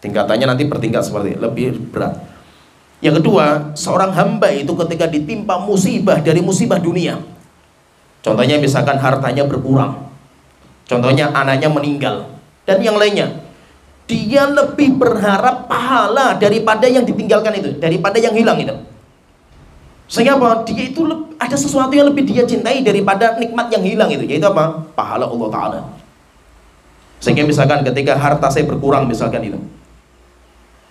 Tingkatannya nanti bertingkat seperti lebih berat. Yang kedua, seorang hamba itu ketika ditimpa musibah dari musibah dunia, contohnya misalkan hartanya berkurang, contohnya anaknya meninggal, dan yang lainnya, dia lebih berharap pahala daripada yang ditinggalkan itu, daripada yang hilang itu. Sehingga apa? Dia itu ada sesuatu yang lebih dia cintai daripada nikmat yang hilang itu, yaitu apa? Pahala Allah Ta'ala. Sehingga misalkan ketika harta saya berkurang misalkan itu,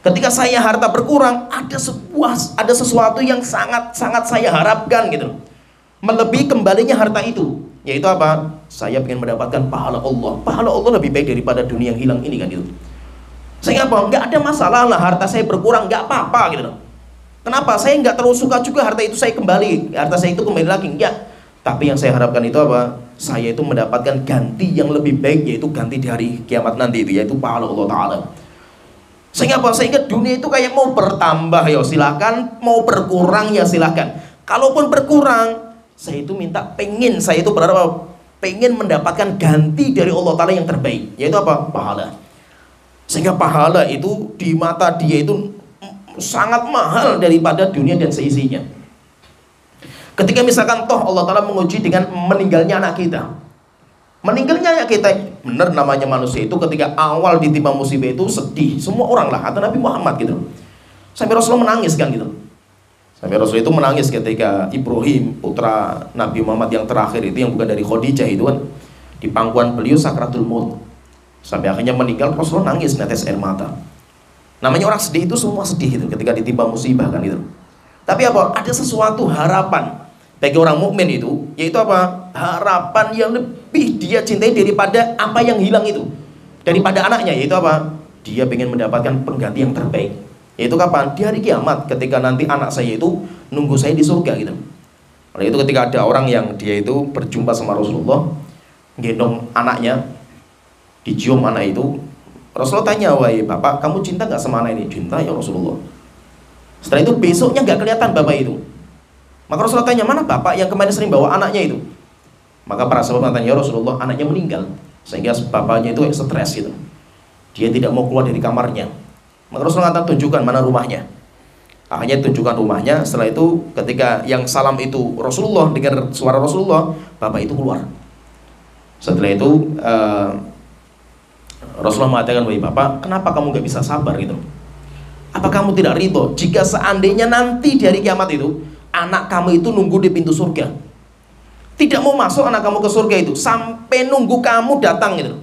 ketika saya harta berkurang, ada sesuatu yang sangat saya harapkan gitu, melebihi kembalinya harta itu, yaitu apa? Saya ingin mendapatkan pahala Allah. Pahala Allah lebih baik daripada dunia yang hilang ini kan gitu. Sehingga apa? Nggak ada masalah lah harta saya berkurang, nggak apa-apa gitu. Kenapa? Saya nggak terlalu suka juga harta itu saya kembali, harta saya itu kembali lagi, enggak. Tapi yang saya harapkan itu apa? Saya itu mendapatkan ganti yang lebih baik, yaitu ganti di hari kiamat nanti itu, yaitu pahala Allah Ta'ala. Sehingga apa? Sehingga dunia itu kayak mau bertambah ya silakan, mau berkurang ya silakan. Kalaupun berkurang, saya itu saya itu berharap pengen mendapatkan ganti dari Allah Ta'ala yang terbaik, yaitu apa? Pahala. Sehingga pahala itu di mata dia itu sangat mahal daripada dunia dan seisinya. Ketika misalkan toh Allah Ta'ala menguji dengan meninggalnya anak kita, meninggalnya anak kita, benar namanya manusia itu ketika awal ditimpa musibah itu sedih, semua orang lah, atau Nabi Muhammad gitu. Sampai Rasulullah menangis kan gitu. Sampai Rasul itu menangis ketika Ibrahim, putra Nabi Muhammad yang terakhir itu, yang bukan dari Khadijah itu kan, di pangkuan beliau sakratul maut, sampai akhirnya meninggal. Rasulullah nangis, netes air mata. Namanya orang sedih itu semua sedih itu ketika ditimpa musibah kan itu. Tapi apa? Ada sesuatu harapan bagi orang mukmin itu, yaitu apa? Harapan yang lebih dia cintai daripada apa yang hilang itu, daripada anaknya, yaitu apa? Dia ingin mendapatkan pengganti yang terbaik. Yaitu kapan? Di hari kiamat, ketika nanti anak saya itu nunggu saya di surga gitu. Oleh itu ketika ada orang yang dia itu berjumpa sama Rasulullah, gendong anaknya, dicium anak itu, Rasulullah tanya, wahai bapak, kamu cinta gak sama anak ini? Cinta ya Rasulullah. Setelah itu besoknya gak kelihatan bapak itu. Maka Rasulullah tanya, mana bapak yang kemarin sering bawa anaknya itu? Maka para sahabat tanya, ya Rasulullah, anaknya meninggal. Sehingga bapaknya itu stres gitu. Dia tidak mau keluar dari kamarnya. Maka Rasulullah kata, tunjukkan mana rumahnya. Akhirnya tunjukkan rumahnya. Setelah itu ketika yang salam itu Rasulullah, dengar suara Rasulullah, bapak itu keluar. Setelah itu Rasulullah mengatakan, wahai bapak, kenapa kamu nggak bisa sabar gitu? Apa kamu tidak ridho jika seandainya nanti dari kiamat itu anak kamu itu nunggu di pintu surga, tidak mau masuk anak kamu ke surga itu sampai nunggu kamu datang gitu.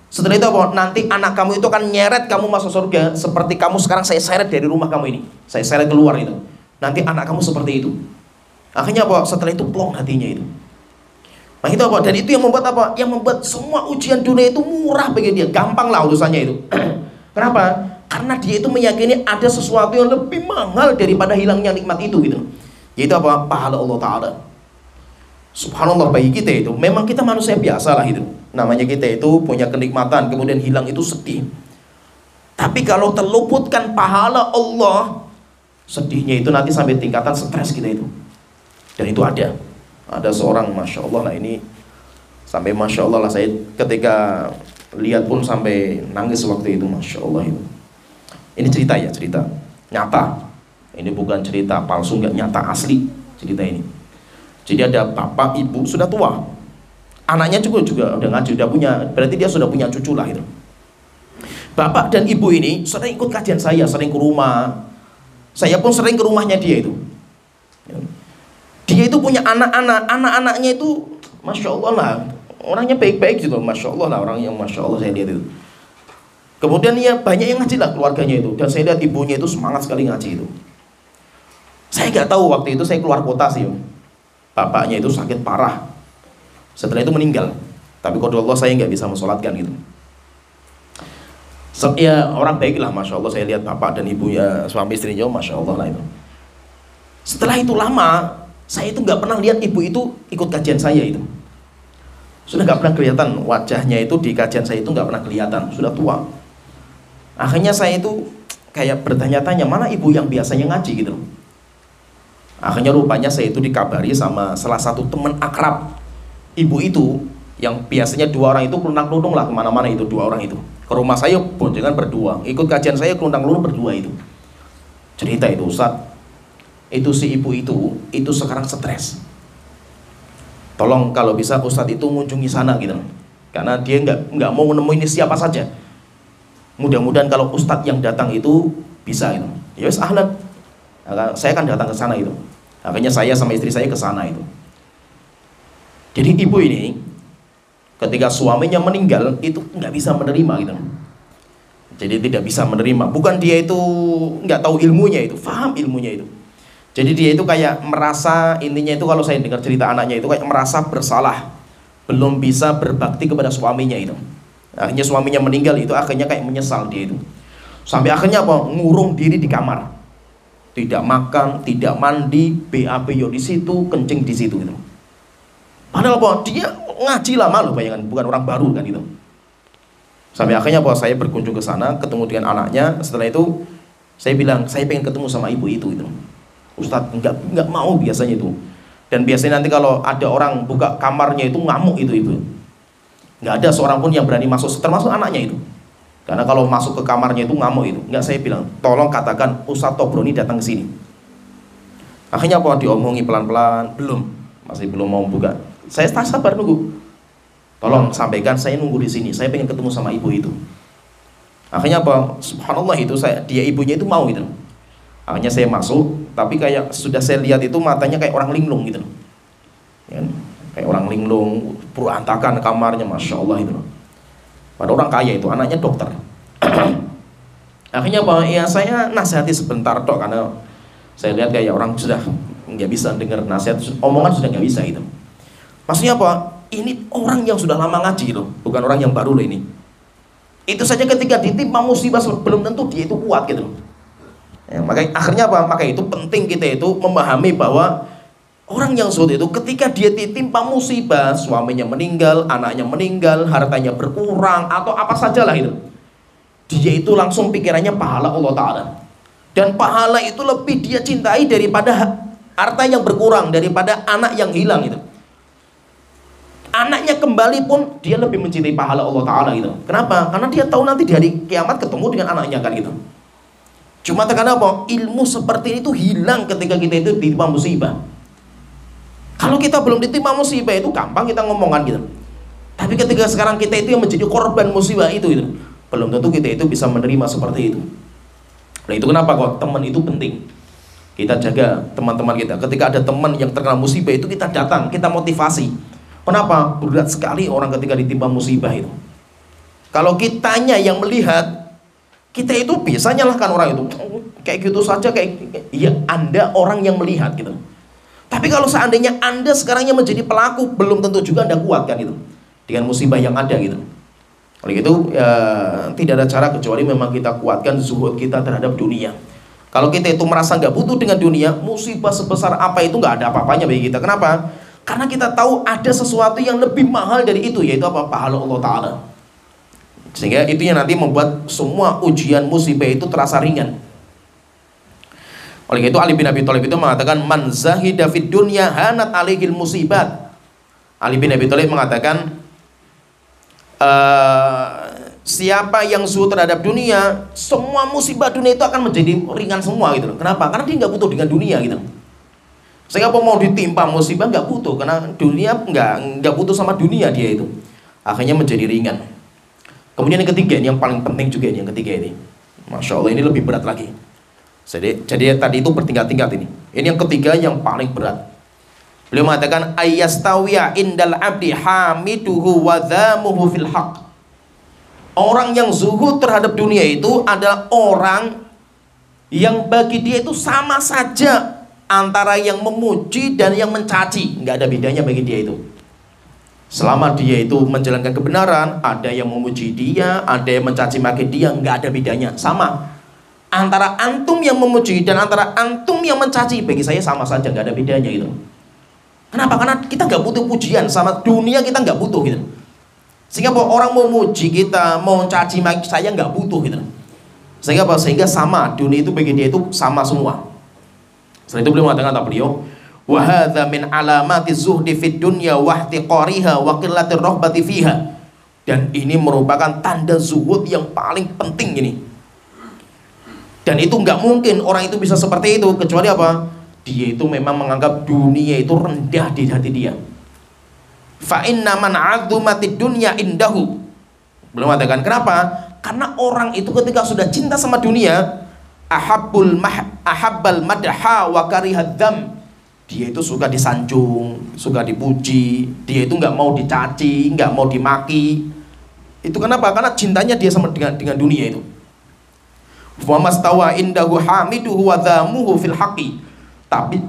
Setelah itu apa? Nanti anak kamu itu akan nyeret kamu masuk surga seperti kamu sekarang saya seret dari rumah kamu ini, saya seret keluar itu. Nanti anak kamu seperti itu. Akhirnya apa? Setelah itu plong hatinya itu. Nah itu apa? Dan itu yang membuat apa? Yang membuat semua ujian dunia itu murah bagi dia, gampang lah urusannya itu. Kenapa? Karena dia itu meyakini ada sesuatu yang lebih mahal daripada hilangnya nikmat itu gitu. Yaitu apa? Pahala Allah Ta'ala. Subhanallah, bagi kita itu memang kita manusia biasa lah itu. Namanya kita itu punya kenikmatan, kemudian hilang itu sedih. Tapi kalau terluputkan pahala Allah, sedihnya itu nanti sampai tingkatan stres kita itu. Dan itu ada seorang, Masya Allah lah ini, sampai Masya Allah lah saya ketika lihat pun sampai nangis waktu itu, Masya Allah itu. Ini cerita ya, cerita nyata. Ini bukan cerita palsu, nggak, nyata asli cerita ini. Jadi ada bapak ibu sudah tua, anaknya juga udah ngaji, udah punya, berarti dia sudah punya cucu lah itu. Bapak dan ibu ini sering ikut kajian saya, sering ke rumah. Saya pun sering ke rumahnya dia itu. Dia itu punya anak-anaknya itu Masya Allah lah, orangnya baik-baik gitu, Masya Allah lah, orang yang Masya Allah saya lihat itu. Kemudian ya banyak yang ngaji lah keluarganya itu. Dan saya lihat ibunya itu semangat sekali ngaji itu. Saya nggak tahu waktu itu saya keluar kota sih. Bapaknya itu sakit parah. Setelah itu meninggal. Tapi qadar Allah saya nggak bisa mensolatkan gitu. Ya orang baik lah, Masya Allah saya lihat bapak dan ibu ya, suami istrinya Masya Allah lah itu. Setelah itu lama, saya itu nggak pernah lihat ibu itu ikut kajian saya itu. Sudah nggak pernah kelihatan wajahnya itu di kajian saya itu, nggak pernah kelihatan, sudah tua. Akhirnya saya itu kayak bertanya-tanya, mana ibu yang biasanya ngaji gitu. Akhirnya rupanya saya itu dikabari sama salah satu teman akrab ibu itu, yang biasanya dua orang itu keluntang-kluntung lah kemana-mana itu, dua orang itu. Ke rumah saya boncengan berdua, ikut kajian saya keluntang-kluntung berdua itu. Cerita itu, Ustaz, itu si ibu itu sekarang stres. Tolong kalau bisa Ustadz itu mengunjungi sana gitu, karena dia nggak mau menemui siapa saja. Mudah-mudahan kalau Ustadz yang datang itu bisa gitu. Ya wes ahlan, saya akan datang ke sana itu. Akhirnya saya sama istri saya ke sana itu. Jadi ibu ini ketika suaminya meninggal itu nggak bisa menerima gitu. Jadi tidak bisa menerima. Bukan dia itu nggak tahu ilmunya itu, paham ilmunya itu. Jadi dia itu kayak merasa, intinya itu kalau saya dengar cerita anaknya itu kayak merasa bersalah, belum bisa berbakti kepada suaminya itu. Akhirnya suaminya meninggal itu, akhirnya kayak menyesal dia itu. Sampai akhirnya apa? Ngurung diri di kamar. Tidak makan, tidak mandi, BAB yo di situ, kencing di situ gitu. Padahal apa? Dia ngaji lama loh, bayangan, bukan orang baru kan itu. Sampai akhirnya apa? Saya berkunjung ke sana, ketemu dengan anaknya. Setelah itu saya bilang, saya pengen ketemu sama ibu itu. Ustadz nggak mau biasanya itu. Dan biasanya nanti kalau ada orang buka kamarnya itu ngamuk itu ibu. Nggak ada seorang pun yang berani masuk, termasuk anaknya itu. Karena kalau masuk ke kamarnya itu ngamuk itu. Nggak, saya bilang, tolong katakan Ustadz Tobroni datang ke sini. Akhirnya apa? Diomongi pelan-pelan, masih belum mau buka. Saya tak sabar nunggu. Tolong sampaikan saya nunggu di sini. Saya pengen ketemu sama ibu itu. Akhirnya apa? Subhanallah itu dia ibunya itu mau gitu. Akhirnya saya masuk, tapi kayak sudah saya lihat itu matanya kayak orang linglung gitu. Ya, kayak orang linglung, berantakan kamarnya, Masya Allah itu. Pada orang kaya itu, anaknya dokter. Akhirnya apa? Ya saya nasihati sebentar dok, karena saya lihat kayak orang sudah nggak bisa dengar nasihat, omongan sudah nggak bisa gitu. Maksudnya apa? Ini orang yang sudah lama ngaji loh, bukan orang yang baru loh ini. Itu saja ketika ditimpa musibah belum tentu dia itu kuat gitu. Ya, akhirnya apa? Maka itu penting kita itu memahami bahwa orang yang zuhud itu ketika dia ditimpa musibah, suaminya meninggal, anaknya meninggal, hartanya berkurang atau apa sajalah itu, dia itu langsung pikirannya pahala Allah Ta'ala. Dan pahala itu lebih dia cintai daripada harta yang berkurang, daripada anak yang hilang itu. Anaknya kembali pun dia lebih mencintai pahala Allah Ta'ala gitu. Kenapa? Karena dia tahu nanti di hari kiamat ketemu dengan anaknya kan gitu. Cuma terkadang apa? Ilmu seperti ini tuh hilang ketika kita itu ditimpa musibah. Kalau kita belum ditimpa musibah itu gampang kita ngomongan gitu. Tapi ketika sekarang kita itu yang menjadi korban musibah itu, belum tentu kita itu bisa menerima seperti itu. Nah itu kenapa kok teman itu penting. Kita jaga teman-teman kita. Ketika ada teman yang terkena musibah itu, kita datang, kita motivasi. Kenapa? Berat sekali orang ketika ditimpa musibah itu. Kalau kitanya yang melihat, kita itu bisa nyalahkan orang itu. Kayak gitu saja, iya, Anda orang yang melihat gitu. Tapi kalau seandainya Anda sekarang yang menjadi pelaku, belum tentu juga Anda kuat kan gitu, dengan musibah yang ada gitu. Oleh itu ya, tidak ada cara kecuali memang kita kuatkan zuhud kita terhadap dunia. Kalau kita itu merasa nggak butuh dengan dunia, musibah sebesar apa itu nggak ada apa-apanya bagi kita. Kenapa? Karena kita tahu ada sesuatu yang lebih mahal dari itu, yaitu apa? Pahala Allah Ta'ala. Sehingga itu yang nanti membuat semua ujian musibah itu terasa ringan. Oleh itu Ali bin Abi Thalib itu mengatakan, man zahida fid dunya hanat alaihil musibat. Ali bin Abi Thalib mengatakan, siapa yang zuhud terhadap dunia, semua musibah dunia itu akan menjadi ringan semua gitu. Kenapa? Karena dia nggak butuh dengan dunia gitu. Sehingga apa mau ditimpa musibah nggak butuh, karena dunia nggak butuh sama dunia dia itu. Akhirnya menjadi ringan. Kemudian yang ketiga, ini yang paling penting juga ini, yang ketiga ini. Masya Allah, ini lebih berat lagi. Jadi tadi itu bertingkat-tingkat ini. Ini yang ketiga yang paling berat. Beliau mengatakan, ayyastawiya indal abdi hamiduhu wa dhamuhu fil haq. Orang yang zuhud terhadap dunia itu adalah orang yang bagi dia itu sama saja antara yang memuji dan yang mencaci. Nggak ada bedanya bagi dia itu. Selama dia itu menjalankan kebenaran, ada yang memuji dia, ada yang mencaci maki dia, nggak ada bedanya, sama. Antara antum yang memuji dan antara antum yang mencaci, bagi saya sama saja, nggak ada bedanya itu. Kenapa? Karena kita nggak butuh pujian, sama dunia kita nggak butuh gitu. Sehingga orang mau muji kita, mau caci maki saya nggak butuh gitu. Sehingga apa? Sehingga sama, dunia itu bagi dia itu sama semua. Setelah itu beliau mengatakan, kata beliau, wa hadza min alamati zuhdi fid dunya wa ihtiqariha wa qillatir rahbati fiha. Dan ini merupakan tanda zuhud yang paling penting ini. Dan itu nggak mungkin orang itu bisa seperti itu kecuali apa? Dia itu memang menganggap dunia itu rendah di hati dia. Fa inna man 'azzumatid dunya indahu. Belum mengatakan kenapa? Karena orang itu ketika sudah cinta sama dunia, ahabbal madha wa karihad dzam. Dia itu suka disanjung, suka dipuji, dia itu nggak mau dicaci, nggak mau dimaki. Itu kenapa? Karena cintanya dia sama dengan dunia itu. Wa mastawa indahu hamiduhu wa dhamuhu fil haqqi. Tapi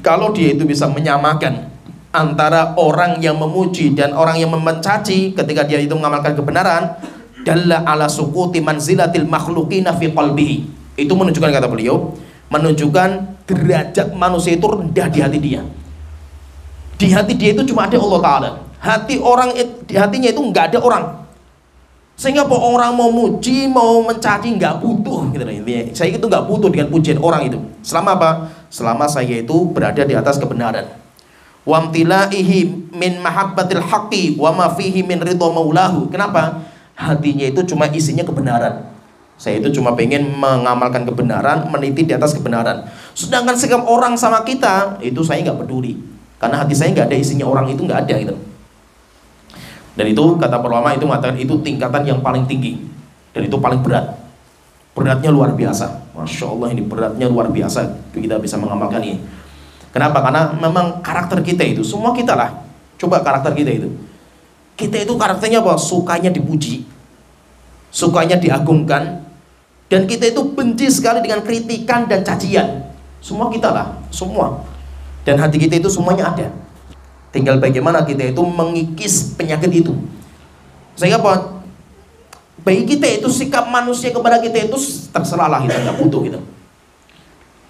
kalau dia itu bisa menyamakan antara orang yang memuji dan orang yang mencaci ketika dia itu mengamalkan kebenaran, dalla ala suquti manzilatil makhluqina fi qalbihi. Itu menunjukkan, kata beliau, menunjukkan derajat manusia itu rendah di hati dia. Di hati dia itu cuma ada Allah Ta'ala. Hati orang, di hatinya itu nggak ada orang. Sehingga orang mau muji, mau mencaci nggak butuh gitu. Saya itu nggak butuh dengan pujian orang itu. Selama apa? Selama saya itu berada di atas kebenaran. Wamtilaihi min mahabbatil haqqi wa ma fihi min ridha maulahu. Kenapa? Hatinya itu cuma isinya kebenaran. Saya itu cuma pengen mengamalkan kebenaran, meniti di atas kebenaran. Sedangkan sikap orang sama kita itu saya nggak peduli, karena hati saya nggak ada isinya orang itu, nggak ada gitu. Dan itu kata para ulama itu mengatakan itu tingkatan yang paling tinggi dan itu paling berat. Beratnya luar biasa. Masya Allah, ini beratnya luar biasa kita bisa mengamalkan ini. Kenapa? Karena memang karakter kita itu, semua kita lah. Coba karakter kita itu. Kita itu karakternya apa? Sukanya dipuji, sukanya diagungkan, dan kita itu benci sekali dengan kritikan dan cacian. Semua kita lah, semua. Dan hati kita itu semuanya ada. Tinggal bagaimana kita itu mengikis penyakit itu. Sehingga apa? Bagi kita itu sikap manusia kepada kita itu terserahlah, kita nggak butuh gitu.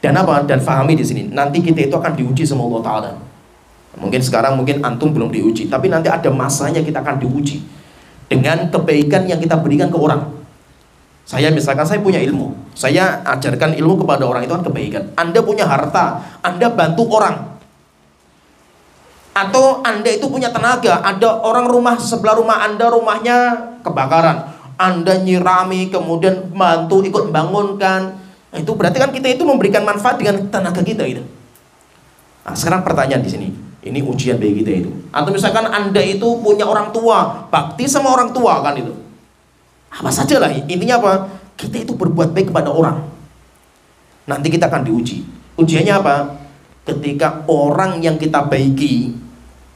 Dan apa? Dan fahami di sini, nanti kita itu akan diuji sama Allah Ta'ala. Mungkin sekarang mungkin antum belum diuji, tapi nanti ada masanya kita akan diuji dengan kebaikan yang kita berikan ke orang. Saya misalkan saya punya ilmu, saya ajarkan ilmu kepada orang, itu kan kebaikan. Anda punya harta, Anda bantu orang. Atau Anda itu punya tenaga, ada orang rumah sebelah rumah Anda, rumahnya kebakaran, Anda nyirami, kemudian bantu ikut bangunkan. Nah, itu berarti kan kita itu memberikan manfaat dengan tenaga kita gitu. Nah, sekarang pertanyaan di sini, Ini ujian bagi kita itu. Atau misalkan Anda itu punya orang tua, bakti sama orang tua kan itu. Apa saja lah, intinya apa? Kita itu berbuat baik kepada orang. Nanti kita akan diuji. Ujiannya apa? Ketika orang yang kita baiki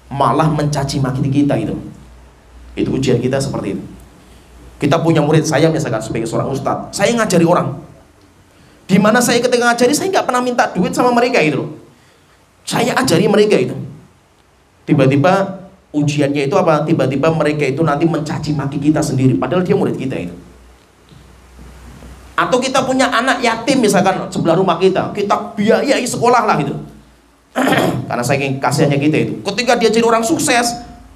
malah mencaci maki kita itu. Itu ujian kita seperti itu. Kita punya murid, saya misalkan sebagai seorang ustadz, saya ngajari orang. Dimana saya ketika ngajari, saya nggak pernah minta duit sama mereka itu loh. Saya ajari mereka itu. Tiba-tiba ujiannya itu apa? Tiba-tiba mereka itu nanti mencaci maki kita sendiri, padahal dia murid kita itu. Atau kita punya anak yatim misalkan sebelah rumah kita biayai sekolah lah itu. Karena saking kasihannya kita itu. Ketika dia jadi orang sukses,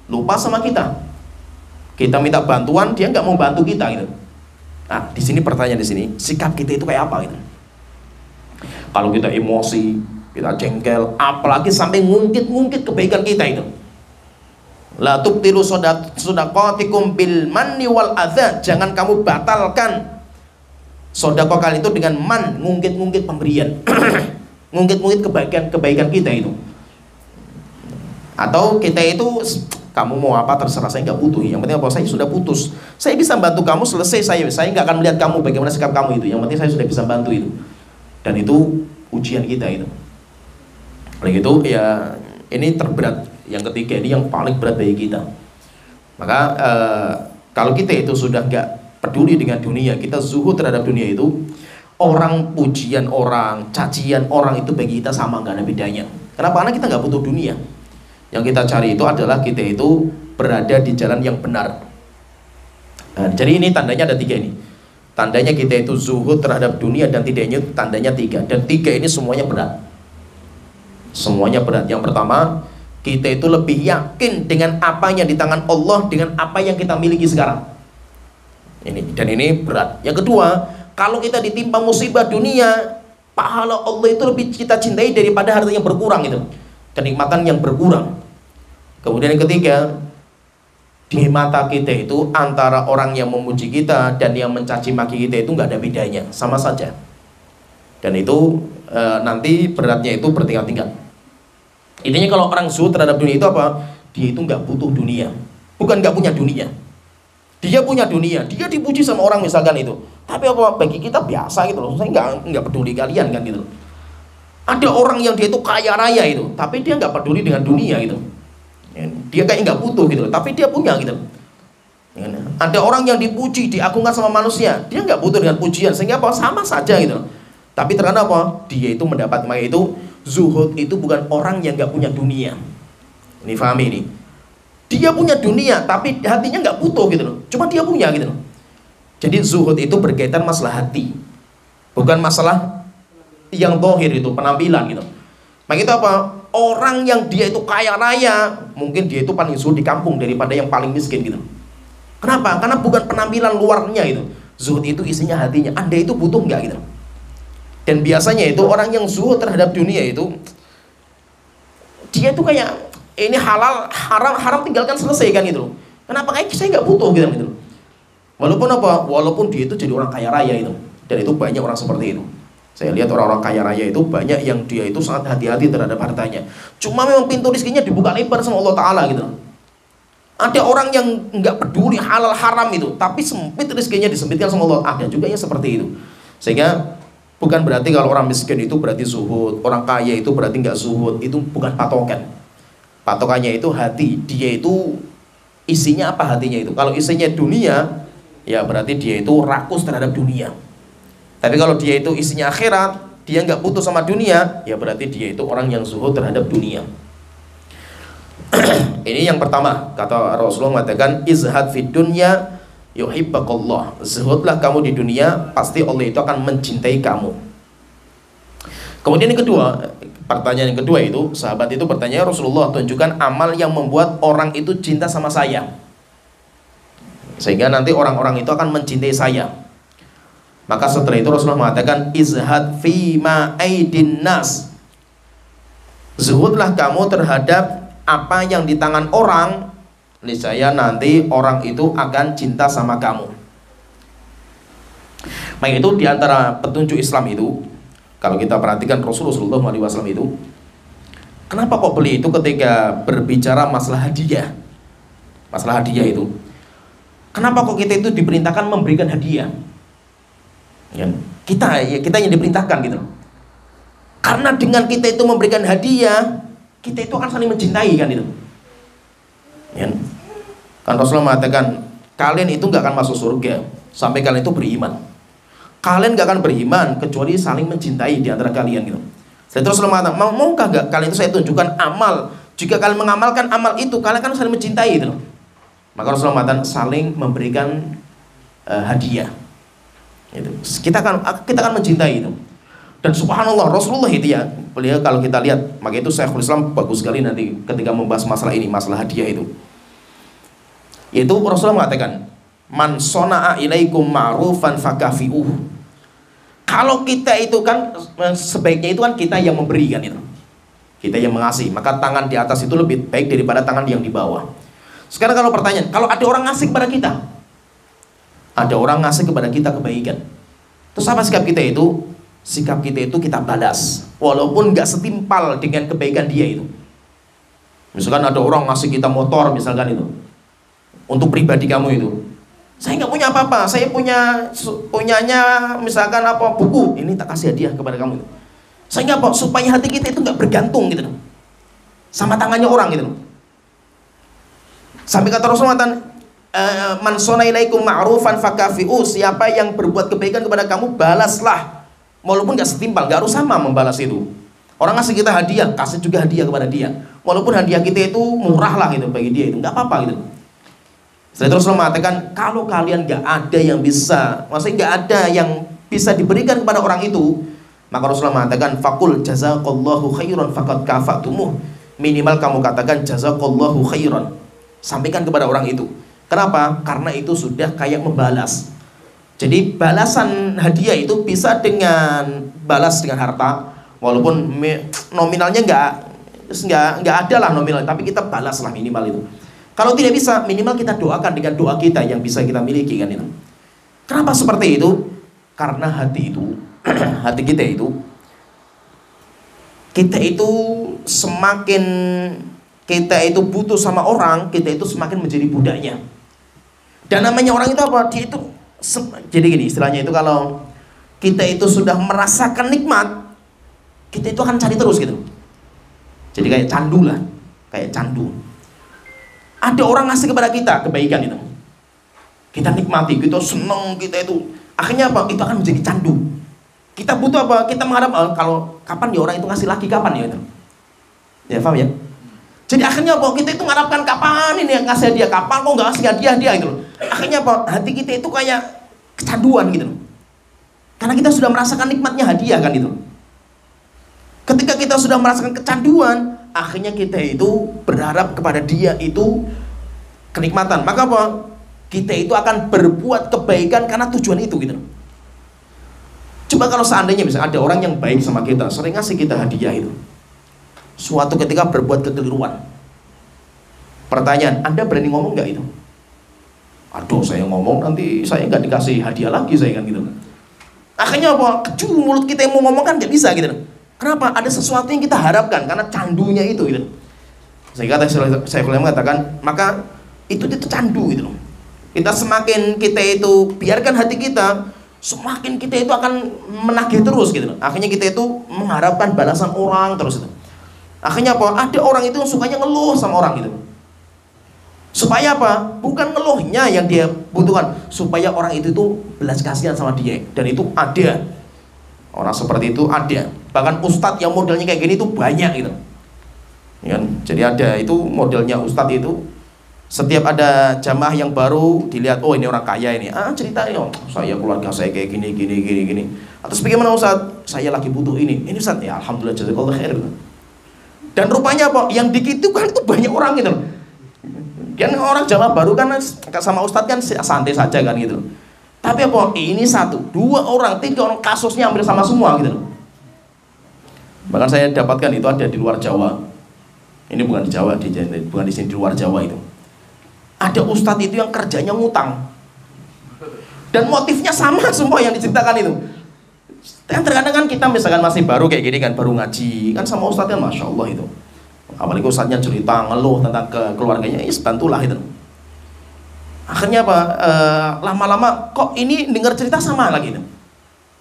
lupa sama kita. Kita minta bantuan, dia nggak mau bantu kita gitu. Nah, di sini pertanyaan di sini, sikap kita itu kayak apa gitu? Kalau kita emosi, kita jengkel, apalagi sampai ngungkit-ngungkit kebaikan kita itu. La tubtilu shadaqatikum bil manni wal adza. Jangan kamu batalkan sedekah kalian itu dengan man, ngungkit-ngungkit pemberian. Ngungkit-ngungkit kebaikan kita itu. Atau kita itu, kamu mau apa terserah, saya nggak butuh. Yang penting apa? Saya sudah putus. Saya bisa bantu kamu selesai. Saya nggak akan melihat kamu bagaimana sikap kamu itu. Yang penting saya sudah bisa bantu itu. Dan itu ujian kita itu. Oleh itu ya, ini terberat. Yang ketiga ini yang paling berat bagi kita. Maka kalau kita itu sudah nggak peduli dengan dunia, kita zuhud terhadap dunia itu, orang pujian orang, cacian orang itu bagi kita sama, nggak ada bedanya. Kenapa? Karena kita nggak butuh dunia. Yang kita cari itu adalah kita itu berada di jalan yang benar. Nah, jadi ini tandanya ada 3 ini. Tandanya kita itu zuhud terhadap dunia dan tidaknya, tandanya 3. Dan 3 ini semuanya berat. Semuanya berat. Yang pertama, kita itu lebih yakin dengan apa yang di tangan Allah dengan apa yang kita miliki sekarang. Dan ini berat. Yang kedua, kalau kita ditimpa musibah dunia, pahala Allah itu lebih kita cintai daripada harta yang berkurang itu. Kenikmatan yang berkurang. Kemudian yang ketiga, di mata kita itu antara orang yang memuji kita dan yang mencaci maki kita itu nggak ada bedanya, sama saja. Dan itu nanti beratnya itu bertingkat-tingkat. Intinya kalau orang zuhud terhadap dunia itu apa? Dia itu nggak butuh dunia, bukan nggak punya dunia. Dia punya dunia, dia dipuji sama orang misalkan itu. Tapi apa? Bagi kita biasa gitu loh. Saya nggak peduli kalian kan gitu loh. Ada orang yang dia itu kaya raya itu, tapi dia nggak peduli dengan dunia gitu. Dia kayak nggak butuh gitu, tapi dia punya gitu. Ada orang yang dipuji, diagungkan sama manusia, dia nggak butuh dengan pujian, sehingga apa? Sama saja gitu. Tapi ternyata apa? Dia itu mendapat, maka itu zuhud itu bukan orang yang nggak punya dunia. Ini pahami ini. Dia punya dunia, tapi hatinya nggak butuh gitu loh. Cuma dia punya gitu loh. Jadi zuhud itu berkaitan masalah hati, bukan masalah yang zahir itu penampilan gitu. Maka itu apa? Orang yang dia itu kaya raya, mungkin dia itu paling zuhud di kampung daripada yang paling miskin gitu. Kenapa? Karena bukan penampilan luarnya itu. Zuhud itu isinya hatinya. Anda itu butuh nggak gitu. Dan biasanya itu orang yang zuhud terhadap dunia itu, dia itu kayak ini halal, haram tinggalkan selesai kan gitu. Kenapa? Kayak saya nggak butuh gitu. Walaupun apa? Walaupun dia itu jadi orang kaya raya itu. Dan itu banyak orang seperti itu. Saya lihat orang-orang kaya raya itu banyak yang dia itu sangat hati-hati terhadap hartanya. Cuma memang pintu rezekinya dibuka lebar sama Allah Ta'ala gitu. Ada orang yang nggak peduli halal haram itu, tapi sempit rezekinya disempitkan sama Allah. Ada juga yang seperti itu. Sehingga bukan berarti kalau orang miskin itu berarti zuhud, orang kaya itu berarti nggak zuhud. Itu bukan patokan. Patokannya itu hati. Dia itu isinya apa hatinya itu. Kalau isinya dunia, ya berarti dia itu rakus terhadap dunia. Tapi kalau dia itu isinya akhirat, dia nggak butuh sama dunia, ya berarti dia itu orang yang zuhud terhadap dunia. Ini yang pertama, kata Rasulullah mengatakan, izhad fid dunya yuhibbakallah. Zuhudlah kamu di dunia, pasti Allah itu akan mencintai kamu. Kemudian yang kedua, pertanyaan yang kedua itu, sahabat itu bertanya, Rasulullah tunjukkan amal yang membuat orang itu cinta sama saya, sehingga nanti orang-orang itu akan mencintai saya. Maka setelah itu Rasulullah mengatakan, izhad fima aidin nas. Zuhudlah kamu terhadap apa yang di tangan orang, niscaya nanti orang itu akan cinta sama kamu. Maka itu diantara petunjuk Islam itu, kalau kita perhatikan Rasulullah SAW itu, Kenapa kok beli itu ketika berbicara masalah hadiah? Masalah hadiah itu. Kenapa kok kita itu diperintahkan memberikan hadiah? Ya, kita yang diperintahkan gitu. Karena dengan kita itu memberikan hadiah, kita itu akan saling mencintai kan itu. Ya. Kan Rasulullah mengatakan, kalian itu nggak akan masuk surga sampai kalian itu beriman. Kalian nggak akan beriman kecuali saling mencintai di antara kalian gitu. Setelah Rasulullah mengatakan, maukah nggak kalian itu saya tunjukkan amal? Jika kalian mengamalkan amal itu, kalian akan saling mencintai gitu. Maka Rasulullah mengatakan saling memberikan hadiah. Itu. Kita akan mencintai itu. Dan subhanallah Rasulullah itu ya, beliau kalau kita lihat, maka itu Syekhul Islam bagus sekali nanti ketika membahas masalah ini, masalah hadiah itu. Yaitu Rasulullah mengatakan, man sona'a ilaikum ma'rufan fakafi'uh. Kalau kita itu kan sebaiknya itu kan kita yang memberikan itu. Kita yang mengasih, maka tangan di atas itu lebih baik daripada tangan yang di bawah. Sekarang kalau pertanyaan, kalau ada orang ngasih kepada kita, ada orang ngasih kepada kita kebaikan, terus apa sikap kita itu? Sikap kita itu kita balas, walaupun gak setimpal dengan kebaikan dia itu. Misalkan ada orang ngasih kita motor misalkan itu, untuk pribadi kamu itu, saya nggak punya apa-apa, saya punyanya misalkan apa buku, ini tak kasih hadiah kepada kamu itu. Saya nggak apa, supaya hati kita itu nggak bergantung gitu sama tangannya orang gitu. Sampai kata Rasulullah, man sona ilaikum ma'rufan fakafi'u, siapa yang berbuat kebaikan kepada kamu, balaslah. Walaupun gak setimpal, gak harus sama membalas itu. Orang ngasih kita hadiah, kasih juga hadiah kepada dia. Walaupun hadiah kita itu murah lah gitu bagi dia itu, gak apa-apa gitu. Setelah itu Rasulullah mengatakan, kalau kalian gak ada yang bisa, maksudnya gak ada yang bisa diberikan kepada orang itu, maka Rasulullah mengatakan, fakul jazakallahu khairan faqad kafa'tumuh. Minimal kamu katakan jazakallahu khairan, sampaikan kepada orang itu. Kenapa? Karena itu sudah kayak membalas. Jadi balasan hadiah itu bisa dengan balas dengan harta, walaupun nominalnya nggak ada lah nominal, tapi kita balas lah minimal itu. Kalau tidak bisa, minimal kita doakan dengan doa kita yang bisa kita miliki kan itu. Kenapa seperti itu? Karena hati itu, hati kita itu semakin kita itu butuh sama orang, kita itu semakin menjadi budaknya. Dan namanya orang itu apa? Dia itu jadi gini istilahnya itu, kalau kita itu sudah merasakan nikmat, kita itu akan cari terus gitu. Jadi kayak candu lah, kayak candu. Ada orang ngasih kepada kita kebaikan itu, kita nikmati, kita seneng, kita itu akhirnya apa? Itu akan menjadi candu. Kita butuh apa? Kita mengharap kalau kapan ya orang itu ngasih lagi, kapan ya itu. Ya paham ya? Jadi akhirnya apa? Kita itu mengharapkan kapan ini yang ngasih hadiah, kapan kok nggak ngasih hadiah gitu loh. Akhirnya apa? Hati kita itu kayak kecanduan gitu loh. Karena kita sudah merasakan nikmatnya hadiah kan itu. Ketika kita sudah merasakan kecanduan, akhirnya kita itu berharap kepada dia itu kenikmatan. Maka apa? Kita itu akan berbuat kebaikan karena tujuan itu gitu loh. Coba kalau seandainya misalnya ada orang yang baik sama kita, sering ngasih kita hadiah itu, suatu ketika berbuat kekeliruan. Pertanyaan, Anda berani ngomong nggak itu? Aduh, saya ngomong nanti saya nggak dikasih hadiah lagi saya kan gitu. Akhirnya apa? Keju mulut kita yang mau ngomong kan nggak bisa gitu. Kenapa? Ada sesuatu yang kita harapkan karena candunya itu gitu. Sehingga saya mengatakan, maka itu candu gitu loh. Kita semakin kita itu biarkan hati kita, semakin kita itu akan menagih terus gitu loh. Akhirnya kita itu mengharapkan balasan orang terus itu. Akhirnya apa? Ada orang itu sukanya ngeluh sama orang gitu. Supaya apa? Bukan ngeluhnya yang dia butuhkan, supaya orang itu tuh belas kasihan sama dia. Dan itu ada orang seperti itu, ada. Bahkan ustadz yang modelnya kayak gini tuh banyak gitu. Ya, jadi ada itu modelnya ustadz itu. Setiap ada jamaah yang baru dilihat, oh ini orang kaya ini. Ceritanya, oh, saya keluarga saya kayak gini. Terus bagaimana ustadz? Saya lagi butuh ini. Ini ustadz, ya alhamdulillah jazakallahu khair. Dan rupanya apa? Yang dikitukan itu banyak orang gitu. Kan orang Jawa baru kan sama ustadz kan santai saja kan gitu. Tapi apa? Ini 1, 2 orang, 3 orang kasusnya hampir sama semua gitu. Bahkan saya dapatkan itu ada di luar Jawa. Ini bukan di Jawa, bukan di sini, di luar Jawa itu. Ada ustadz itu yang kerjanya ngutang. Dan motifnya sama semua yang diceritakan itu. Dan terkadang kan kita misalkan masih baru kayak gini kan, baru ngaji kan sama ustadz kan, masya Allah itu. Apalagi ustadznya cerita ngeluh tentang keluarganya, bantulah itu. Akhirnya apa? Lama-lama kok ini dengar cerita sama lagi itu.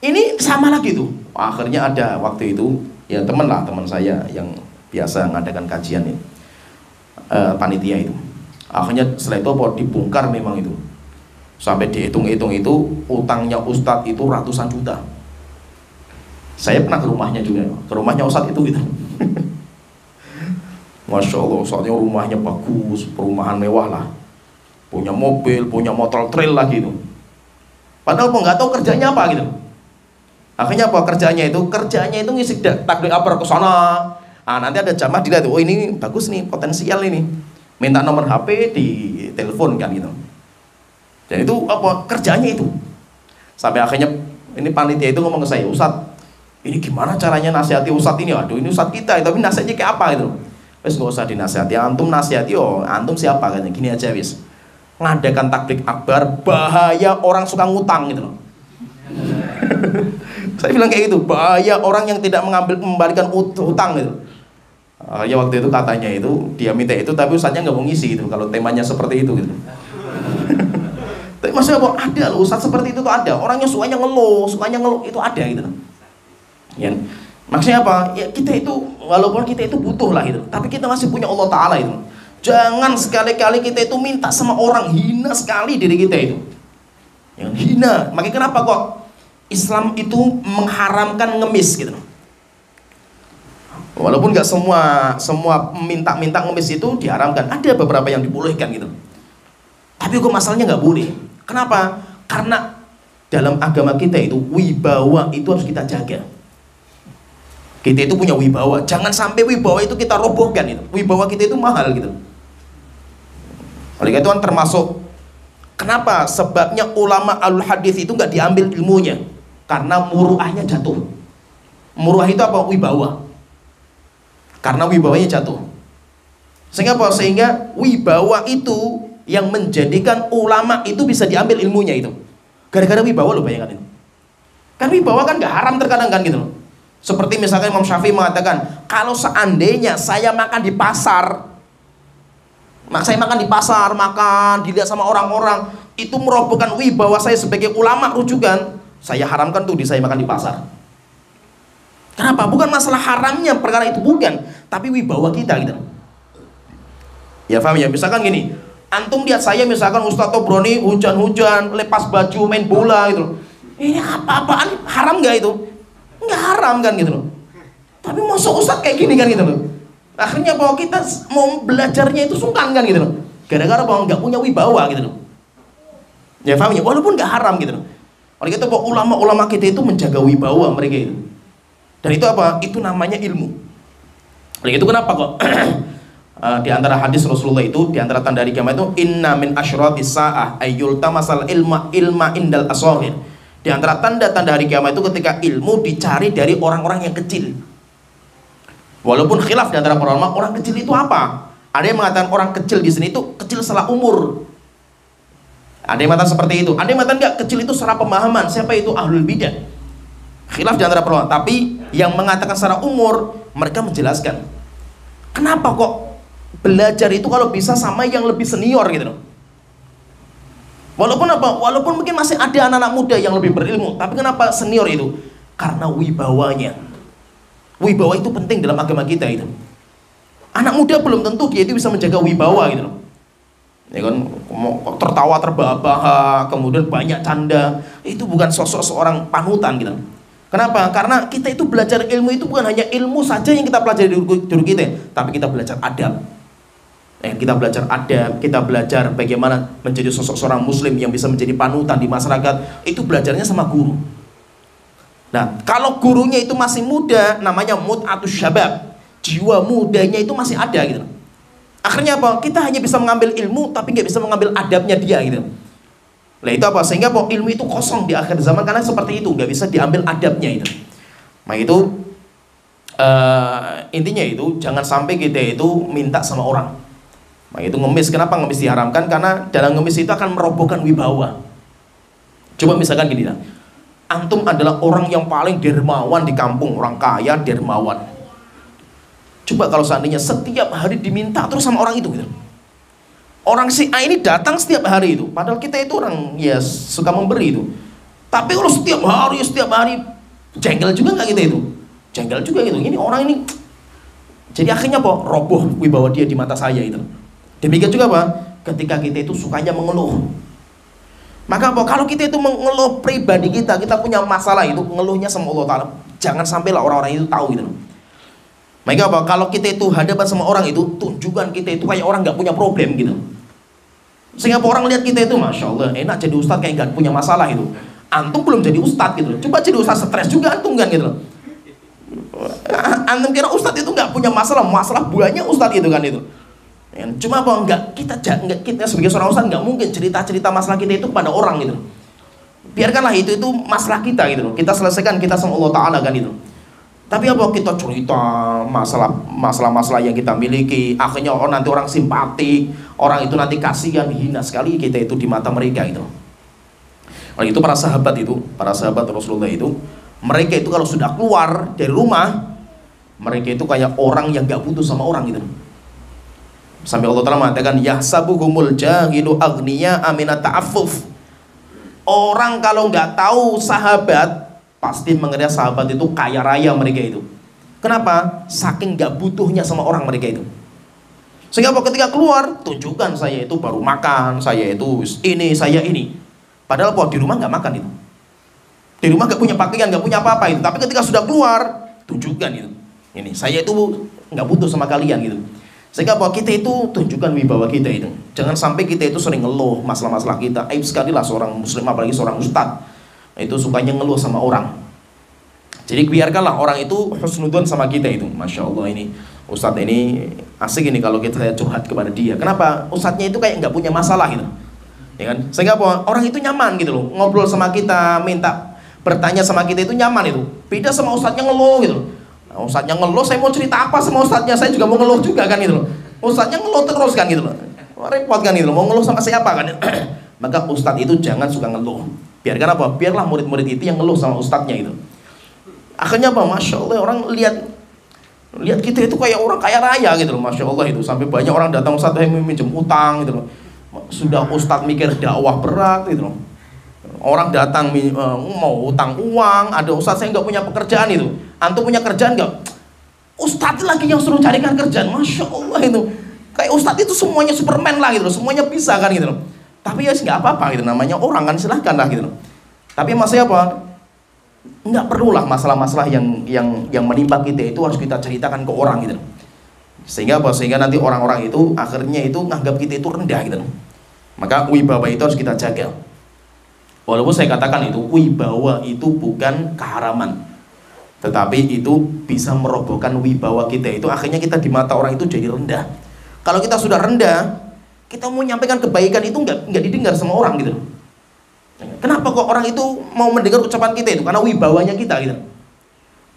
Ini sama lagi tuh. Akhirnya ada waktu itu ya teman saya yang biasa ngadakan kajian ini, panitia itu. Akhirnya setelah itu apa dibongkar memang itu. Sampai dihitung-hitung itu utangnya ustadz itu ratusan juta. Saya pernah ke rumahnya juga, ke rumahnya ustadz itu gitu. Masya Allah, ustadznya rumahnya bagus, perumahan mewah lah, punya mobil, punya motor trail lagi itu. Padahal nggak tahu kerjanya apa gitu. Akhirnya apa kerjanya itu? Kerjanya itu ngisi takbir akbar ke sana. Ah, nanti ada jamaah dilihat, oh ini bagus nih, potensial ini. Minta nomor HP di telepon kan gitu. Dan itu apa kerjanya itu. Sampai akhirnya ini panitia itu ngomong ke saya, Ustadz, ini gimana caranya nasihati Ustadz ini? Aduh, ini Ustadz kita, tapi nasihatnya kayak apa gitu. Wes nggak usah dinasihati, antum nasihati, oh antum siapa katanya, gini aja wis. Ngadakan takbir akbar, bahaya orang suka ngutang gitu loh. Saya bilang kayak gitu, bahaya orang yang tidak mengembalikan hutang gitu. Ya waktu itu katanya itu dia minta itu, tapi ustadznya nggak mau ngisi gitu kalau temanya seperti itu gitu. Tapi maksudnya apa? Ada loh ustadz seperti itu tuh ada. Orangnya sukanya ngeluh itu ada gitu. Ya, maksudnya apa? Ya kita itu walaupun kita itu butuh lah gitu, tapi kita masih punya Allah Taala itu. Jangan sekali-kali kita itu minta sama orang, hina sekali diri kita itu. Yang hina. Makanya kenapa kok Islam itu mengharamkan ngemis gitu. Walaupun nggak semua minta ngemis itu diharamkan, ada beberapa yang dibolehkan gitu. Tapi kok masalahnya nggak boleh. Kenapa? Karena dalam agama kita itu wibawa itu harus kita jaga. Kita itu punya wibawa, jangan sampai wibawa itu kita robohkan itu. Wibawa kita itu mahal gitu. Oleh itu kan termasuk kenapa sebabnya ulama al-hadis itu nggak diambil ilmunya, karena muruahnya jatuh. Muruah itu apa? Wibawa. Karena wibawanya jatuh. Sehingga apa? Sehingga wibawa itu yang menjadikan ulama itu bisa diambil ilmunya itu. Gara-gara wibawa lo bayangkan itu. Kan wibawa kan nggak haram terkadang kan gitu loh. Seperti misalkan Imam Syafi'i mengatakan, kalau seandainya saya makan di pasar, makan dilihat sama orang-orang, itu merobohkan wibawa saya sebagai ulama rujukan, saya haramkan tuh saya makan di pasar. Kenapa? Bukan masalah haramnya perkara itu, bukan, tapi wibawa kita gitu. Ya paham ya? Misalkan gini, antum lihat saya misalkan Ustadz Tobroni hujan-hujan lepas baju main bola gitu. Ini apa-apaan? Haram nggak itu? Nggak haram kan gitu loh. Tapi masuk Ustadz kayak gini kan gitu loh. Akhirnya bahwa kita mau belajarnya itu sungkan kan gitu loh. Gara-gara bahwa nggak punya wibawa gitu loh. Ya paham ya? Walaupun nggak haram gitu loh. Oleh itu bahwa ulama-ulama kita itu menjaga wibawa mereka itu. Dan itu apa? Itu namanya ilmu. Oleh itu kenapa kok di antara hadis Rasulullah itu, di antara tanda hari kiamat itu, inna min asyratis sa'ah ayyul tamasal ilma indal asghir. Di antara tanda-tanda hari kiamat itu ketika ilmu dicari dari orang-orang yang kecil. Walaupun khilaf di antara para ulama, orang kecil itu apa? Ada yang mengatakan orang kecil di sini itu kecil secara umur. Ada yang mengatakan seperti itu. Ada yang mengatakan enggak, kecil itu secara pemahaman. Siapa itu? Ahlul bidah. Khilaf di antara para ulama. Tapi yang mengatakan secara umur, mereka menjelaskan kenapa kok belajar itu kalau bisa sama yang lebih senior gitu loh. Walaupun apa? Walaupun mungkin masih ada anak-anak muda yang lebih berilmu, tapi kenapa senior itu? Karena wibawanya. Wibawa itu penting dalam agama kita itu. Anak muda belum tentu dia itu bisa menjaga wibawa gitu loh. Ya kan, tertawa terbahak-bahak, kemudian banyak canda, itu bukan sosok seorang panutan gitu. Kenapa? Karena kita itu belajar ilmu itu bukan hanya ilmu saja yang kita pelajari di guru kita, tapi kita belajar adab. Kita belajar adab, kita belajar bagaimana menjadi sosok seorang muslim yang bisa menjadi panutan di masyarakat. Itu belajarnya sama guru. Nah, kalau gurunya itu masih muda, namanya mut'atus syabab, jiwa mudanya itu masih ada gitu. Akhirnya apa? Kita hanya bisa mengambil ilmu, tapi nggak bisa mengambil adabnya dia gitu. Nah itu apa? Sehingga ilmu itu kosong di akhir zaman karena seperti itu, nggak bisa diambil adabnya itu. Nah itu intinya itu jangan sampai kita itu minta sama orang. Nah itu ngemis, kenapa ngemis diharamkan? Karena dalam ngemis itu akan merobohkan wibawa. Coba misalkan gini lah, antum adalah orang yang paling dermawan di kampung, orang kaya dermawan. Coba kalau seandainya setiap hari diminta terus sama orang itu gitu. Orang si A ini datang setiap hari itu, padahal kita itu orang ya suka memberi itu. Tapi kalau setiap hari jengkel juga nggak kita itu? Jengkel juga gitu. Ini orang ini, jadi akhirnya apa? Roboh wibawa dia di mata saya itu. Demikian juga apa? Ketika kita itu sukanya mengeluh. Maka apa? Kalau kita itu mengeluh pribadi kita punya masalah itu, ngeluhnya sama Allah Ta'ala. Jangan sampailah orang-orang itu tahu gitu. Maka apa? Kalau kita itu hadapan sama orang itu, tunjukkan kita itu kayak orang nggak punya problem gitu. Sehingga orang lihat kita itu, Masya Allah, enak jadi ustadz kayak nggak punya masalah itu. Antum belum jadi ustadz gitu. Coba jadi ustadz stres juga antum kan gitu. Antum kira ustadz itu nggak punya masalah banyak ustadz itu kan itu. Cuma apa? Kita sebagai seorang ustadz nggak mungkin cerita masalah kita itu kepada orang gitu. Biarkanlah itu masalah kita gitu. Kita selesaikan kita sama Allah Ta'ala kan itu. Tapi apa kita cerita masalah yang kita miliki, akhirnya nanti orang simpatik, orang itu nanti kasihan, hina sekali kita itu di mata mereka gitu. Oleh itu para sahabat Rasulullah itu, mereka itu kalau sudah keluar dari rumah, mereka itu kayak orang yang gak butuh sama orang gitu. Sampai Allah Ta'ala mengatakan, yahsabuhumul jahilu aghniya aminat ta'affuf. Orang kalau nggak tahu sahabat, pasti mengira sahabat itu kaya raya mereka itu. Kenapa? Saking gak butuhnya sama orang mereka itu. Sehingga ketika keluar, tunjukkan saya itu baru makan, saya itu ini, saya ini. Padahal di rumah gak makan itu. Di rumah gak punya pakaian, gak punya apa-apa itu. Tapi ketika sudah keluar, tunjukkan itu. Ini, saya itu gak butuh sama kalian gitu. Sehingga kita itu tunjukkan wibawa kita itu. Jangan sampai kita itu sering ngeluh masalah-masalah kita. Aib sekali lah seorang muslim, apalagi seorang ustadz. Itu sukanya ngeluh sama orang. Jadi biarkanlah orang itu husnudzon sama kita itu. Masya Allah ini ustadz ini asik ini kalau kita curhat kepada dia. Kenapa? Ustadznya itu kayak nggak punya masalah gitu, ya kan? Sehingga orang itu nyaman gitu loh, ngobrol sama kita, minta bertanya sama kita itu nyaman itu. Beda sama ustadznya ngeluh gitu. Ustadznya ngeluh, saya mau cerita apa sama ustadznya, saya juga mau ngeluh juga kan gitu loh. Ustadznya ngeluh terus kan gitu loh. Repot kan gitu loh, mau ngeluh sama siapa kan? Maka ustadz itu jangan suka ngeluh. Biarkan apa? Biarlah murid-murid itu yang ngeluh sama ustadznya itu. Akhirnya apa? Masya Allah, orang lihat kita itu kayak orang kaya raya gitu loh. Masya Allah itu. Sampai banyak orang datang, ustadz minjem utang gitu loh. Sudah ustadz mikir dakwah berat gitu loh. Orang datang mau utang uang, ada ustadz saya nggak punya pekerjaan itu. Antum punya kerjaan nggak? Ustadz lagi yang suruh carikan kerjaan. Masya Allah itu. Kayak ustadz itu semuanya Superman lah gitu loh. Semuanya bisa kan gitu loh. Tapi ya nggak apa-apa gitu, namanya orang kan, silahkan lah gitu. Tapi maksudnya apa? Nggak perlulah masalah-masalah yang menimpa kita itu harus kita ceritakan ke orang gitu. Sehingga apa? Sehingga nanti orang-orang itu akhirnya itu nganggap kita itu rendah gitu. Maka wibawa itu harus kita jaga. Walaupun saya katakan itu wibawa itu bukan keharaman, tetapi itu bisa merobohkan wibawa kita itu. Akhirnya kita di mata orang itu jadi rendah. Kalau kita sudah rendah, kita mau menyampaikan kebaikan itu nggak didengar sama orang gitu. Kenapa kok orang itu mau mendengar ucapan kita itu? Karena wibawanya kita gitu.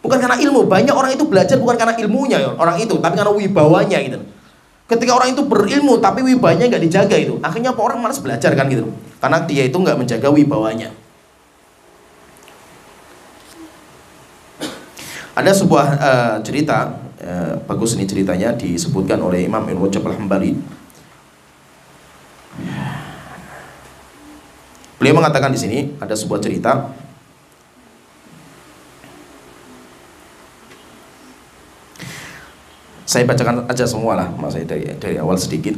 Bukan karena ilmu. Banyak orang itu belajar bukan karena ilmunya orang itu, tapi karena wibawanya gitu. Ketika orang itu berilmu tapi wibawanya nggak dijaga itu, akhirnya orang malas belajar kan gitu. Karena dia itu nggak menjaga wibawanya. Ada sebuah cerita bagus ini ceritanya, disebutkan oleh Imam Ibnu Rajab Al-Hambali. Beliau mengatakan di sini ada sebuah cerita. Saya bacakan aja semua lah, mas saya dari awal sedikit.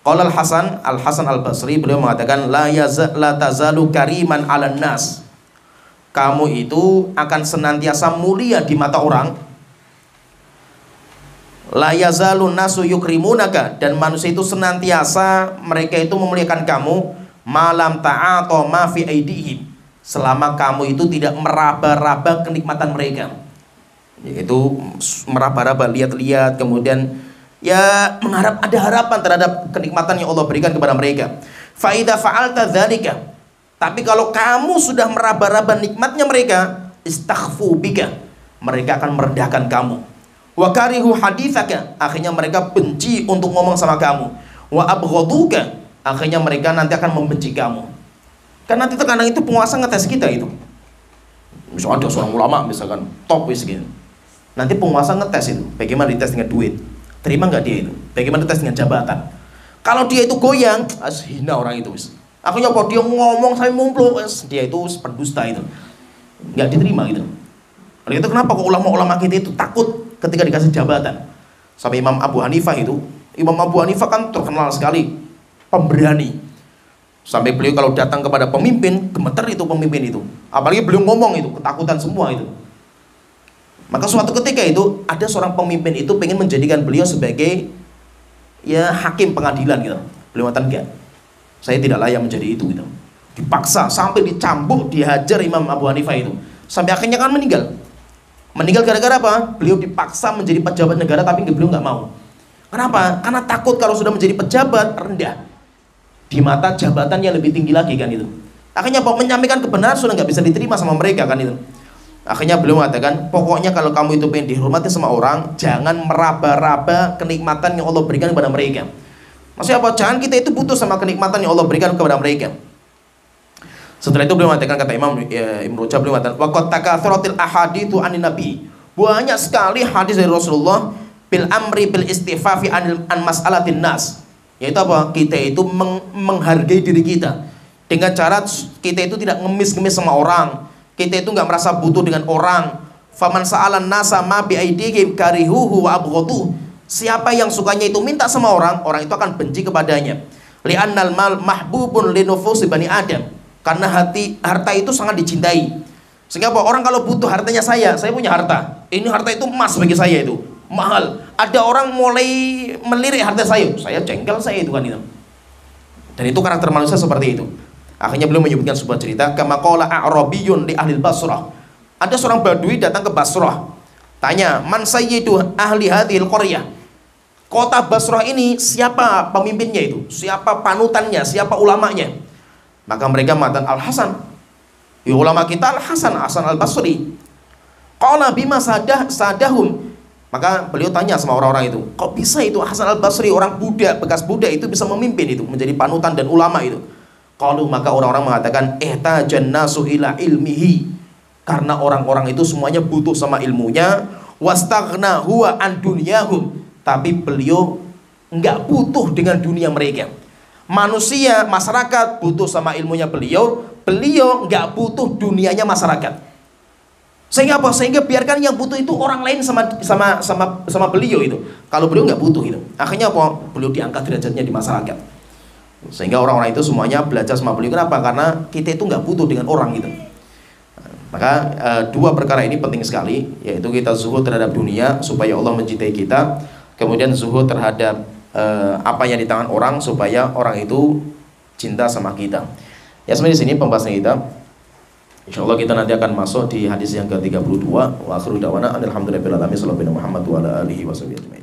Qala Al-Hasan Al-Basri, beliau mengatakan la tazalu kariman 'alan nas. Kamu itu akan senantiasa mulia di mata orang. La yazalun nasu yukrimunaka, dan manusia itu senantiasa mereka itu memuliakan kamu malam ta'ata ma fi aidihim, selama kamu itu tidak meraba-raba kenikmatan mereka, yaitu meraba-raba, lihat-lihat, kemudian ya mengharap, ada harapan terhadap kenikmatan yang Allah berikan kepada mereka. Fa idza fa'alta dzalika, tapi kalau kamu sudah meraba-raba nikmatnya mereka, istakhfu bika, mereka akan merendahkan kamu. Wa karihu haditsaka, akhirnya mereka benci untuk ngomong sama kamu. Wa abghaduka, akhirnya mereka nanti akan membenci kamu. Karena nanti terkadang itu penguasa ngetes kita itu. Misalnya ada seorang ulama misalkan top wis gitu. Nanti penguasa ngetes itu, bagaimana dites dengan duit, terima nggak dia itu, bagaimana dites dengan jabatan. Kalau dia itu goyang, hina orang itu. Akhirnya kalau dia ngomong sampai mumpul, dia itu pendusta itu, nggak diterima gitu. Oleh itu kenapa kok ulama-ulama kita itu takut ketika dikasih jabatan? Sampai Imam Abu Hanifah itu, Imam Abu Hanifah kan terkenal sekali pemberani. Sampai beliau kalau datang kepada pemimpin, gemeter itu pemimpin itu. Apalagi beliau ngomong itu, ketakutan semua itu. Maka suatu ketika itu ada seorang pemimpin itu pengen menjadikan beliau sebagai ya hakim pengadilan gitu. Beliau mengatakan enggak, saya tidak layak menjadi itu gitu. Dipaksa sampai dicambuk, dihajar Imam Abu Hanifah itu. Sampai akhirnya kan meninggal. Meninggal gara-gara apa? Beliau dipaksa menjadi pejabat negara tapi beliau nggak mau. Kenapa? Karena takut kalau sudah menjadi pejabat rendah. Di mata jabatannya lebih tinggi lagi kan itu. Akhirnya menyampaikan kebenaran sudah nggak bisa diterima sama mereka kan itu. Akhirnya beliau mengatakan, pokoknya kalau kamu itu pengen dihormati sama orang, jangan meraba-raba kenikmatan yang Allah berikan kepada mereka. Maksudnya apa? Jangan kita itu butuh sama kenikmatan yang Allah berikan kepada mereka. Setelah itu beliau mengatakan, kata Imam Ibn Rajab, beliau mengatakan, waqad takatsuratil ahaditsu anin nabi. Banyak sekali hadis dari Rasulullah bil amri bil istifafi an mas'alatin nas. Yaitu apa? Kita itu menghargai diri kita dengan cara kita itu tidak ngemis-ngemis sama orang, kita itu nggak merasa butuh dengan orang. Faman sa'alan nasa ma bi aidihim karihuhu wa abghadu. Siapa yang sukanya itu minta sama orang, orang itu akan benci kepadanya. Li'annal mal mahbubun li nufusi bani Adam. Karena harta itu sangat dicintai. Sehingga apa? Orang kalau butuh hartanya saya punya harta. Ini harta itu emas bagi saya itu, mahal. Ada orang mulai melirik harta saya jengkel saya itu kan itu. Dan itu karakter manusia seperti itu. Akhirnya beliau menyebutkan sebuah cerita, kama qala a'rabiyyun li ahli Basrah. Ada seorang badui datang ke Basrah. Tanya, man sayyidu ahli hadhil qaryah? Kota Basrah ini siapa pemimpinnya itu? Siapa panutannya? Siapa ulamanya? Maka mereka mengatakan Al-Hasan. Ya, ulama kita Al-Hasan, Hasan Al-Basri. Qala bima sadahum. Maka beliau tanya sama orang-orang itu, kok bisa itu Hasan Al-Basri, orang Buddha, bekas Buddha itu bisa memimpin itu, menjadi panutan dan ulama itu? Qalu, maka orang-orang mengatakan ihtajan nasu ila ilmihi. Karena orang-orang itu semuanya butuh sama ilmunya, wastaghna huwa an dunyahum. Tapi beliau enggak butuh dengan dunia mereka. Manusia, masyarakat butuh sama ilmunya beliau enggak butuh dunianya masyarakat. Sehingga apa? Sehingga biarkan yang butuh itu orang lain sama beliau itu. Kalau beliau nggak butuh itu, akhirnya apa? Beliau diangkat derajatnya di masyarakat. Sehingga orang-orang itu semuanya belajar sama beliau. Kenapa? Karena kita itu nggak butuh dengan orang gitu. Maka dua perkara ini penting sekali, yaitu kita zuhud terhadap dunia supaya Allah mencintai kita, kemudian zuhud terhadap apa yang di tangan orang supaya orang itu cinta sama kita. Ya, sebenarnya di sini pembahasan kita. Insyaallah kita nanti akan masuk di hadis yang ke-32. Wa akhiru da'wana alhamdulillahirabbil alamin. Sallallahu alaihi wa sallam.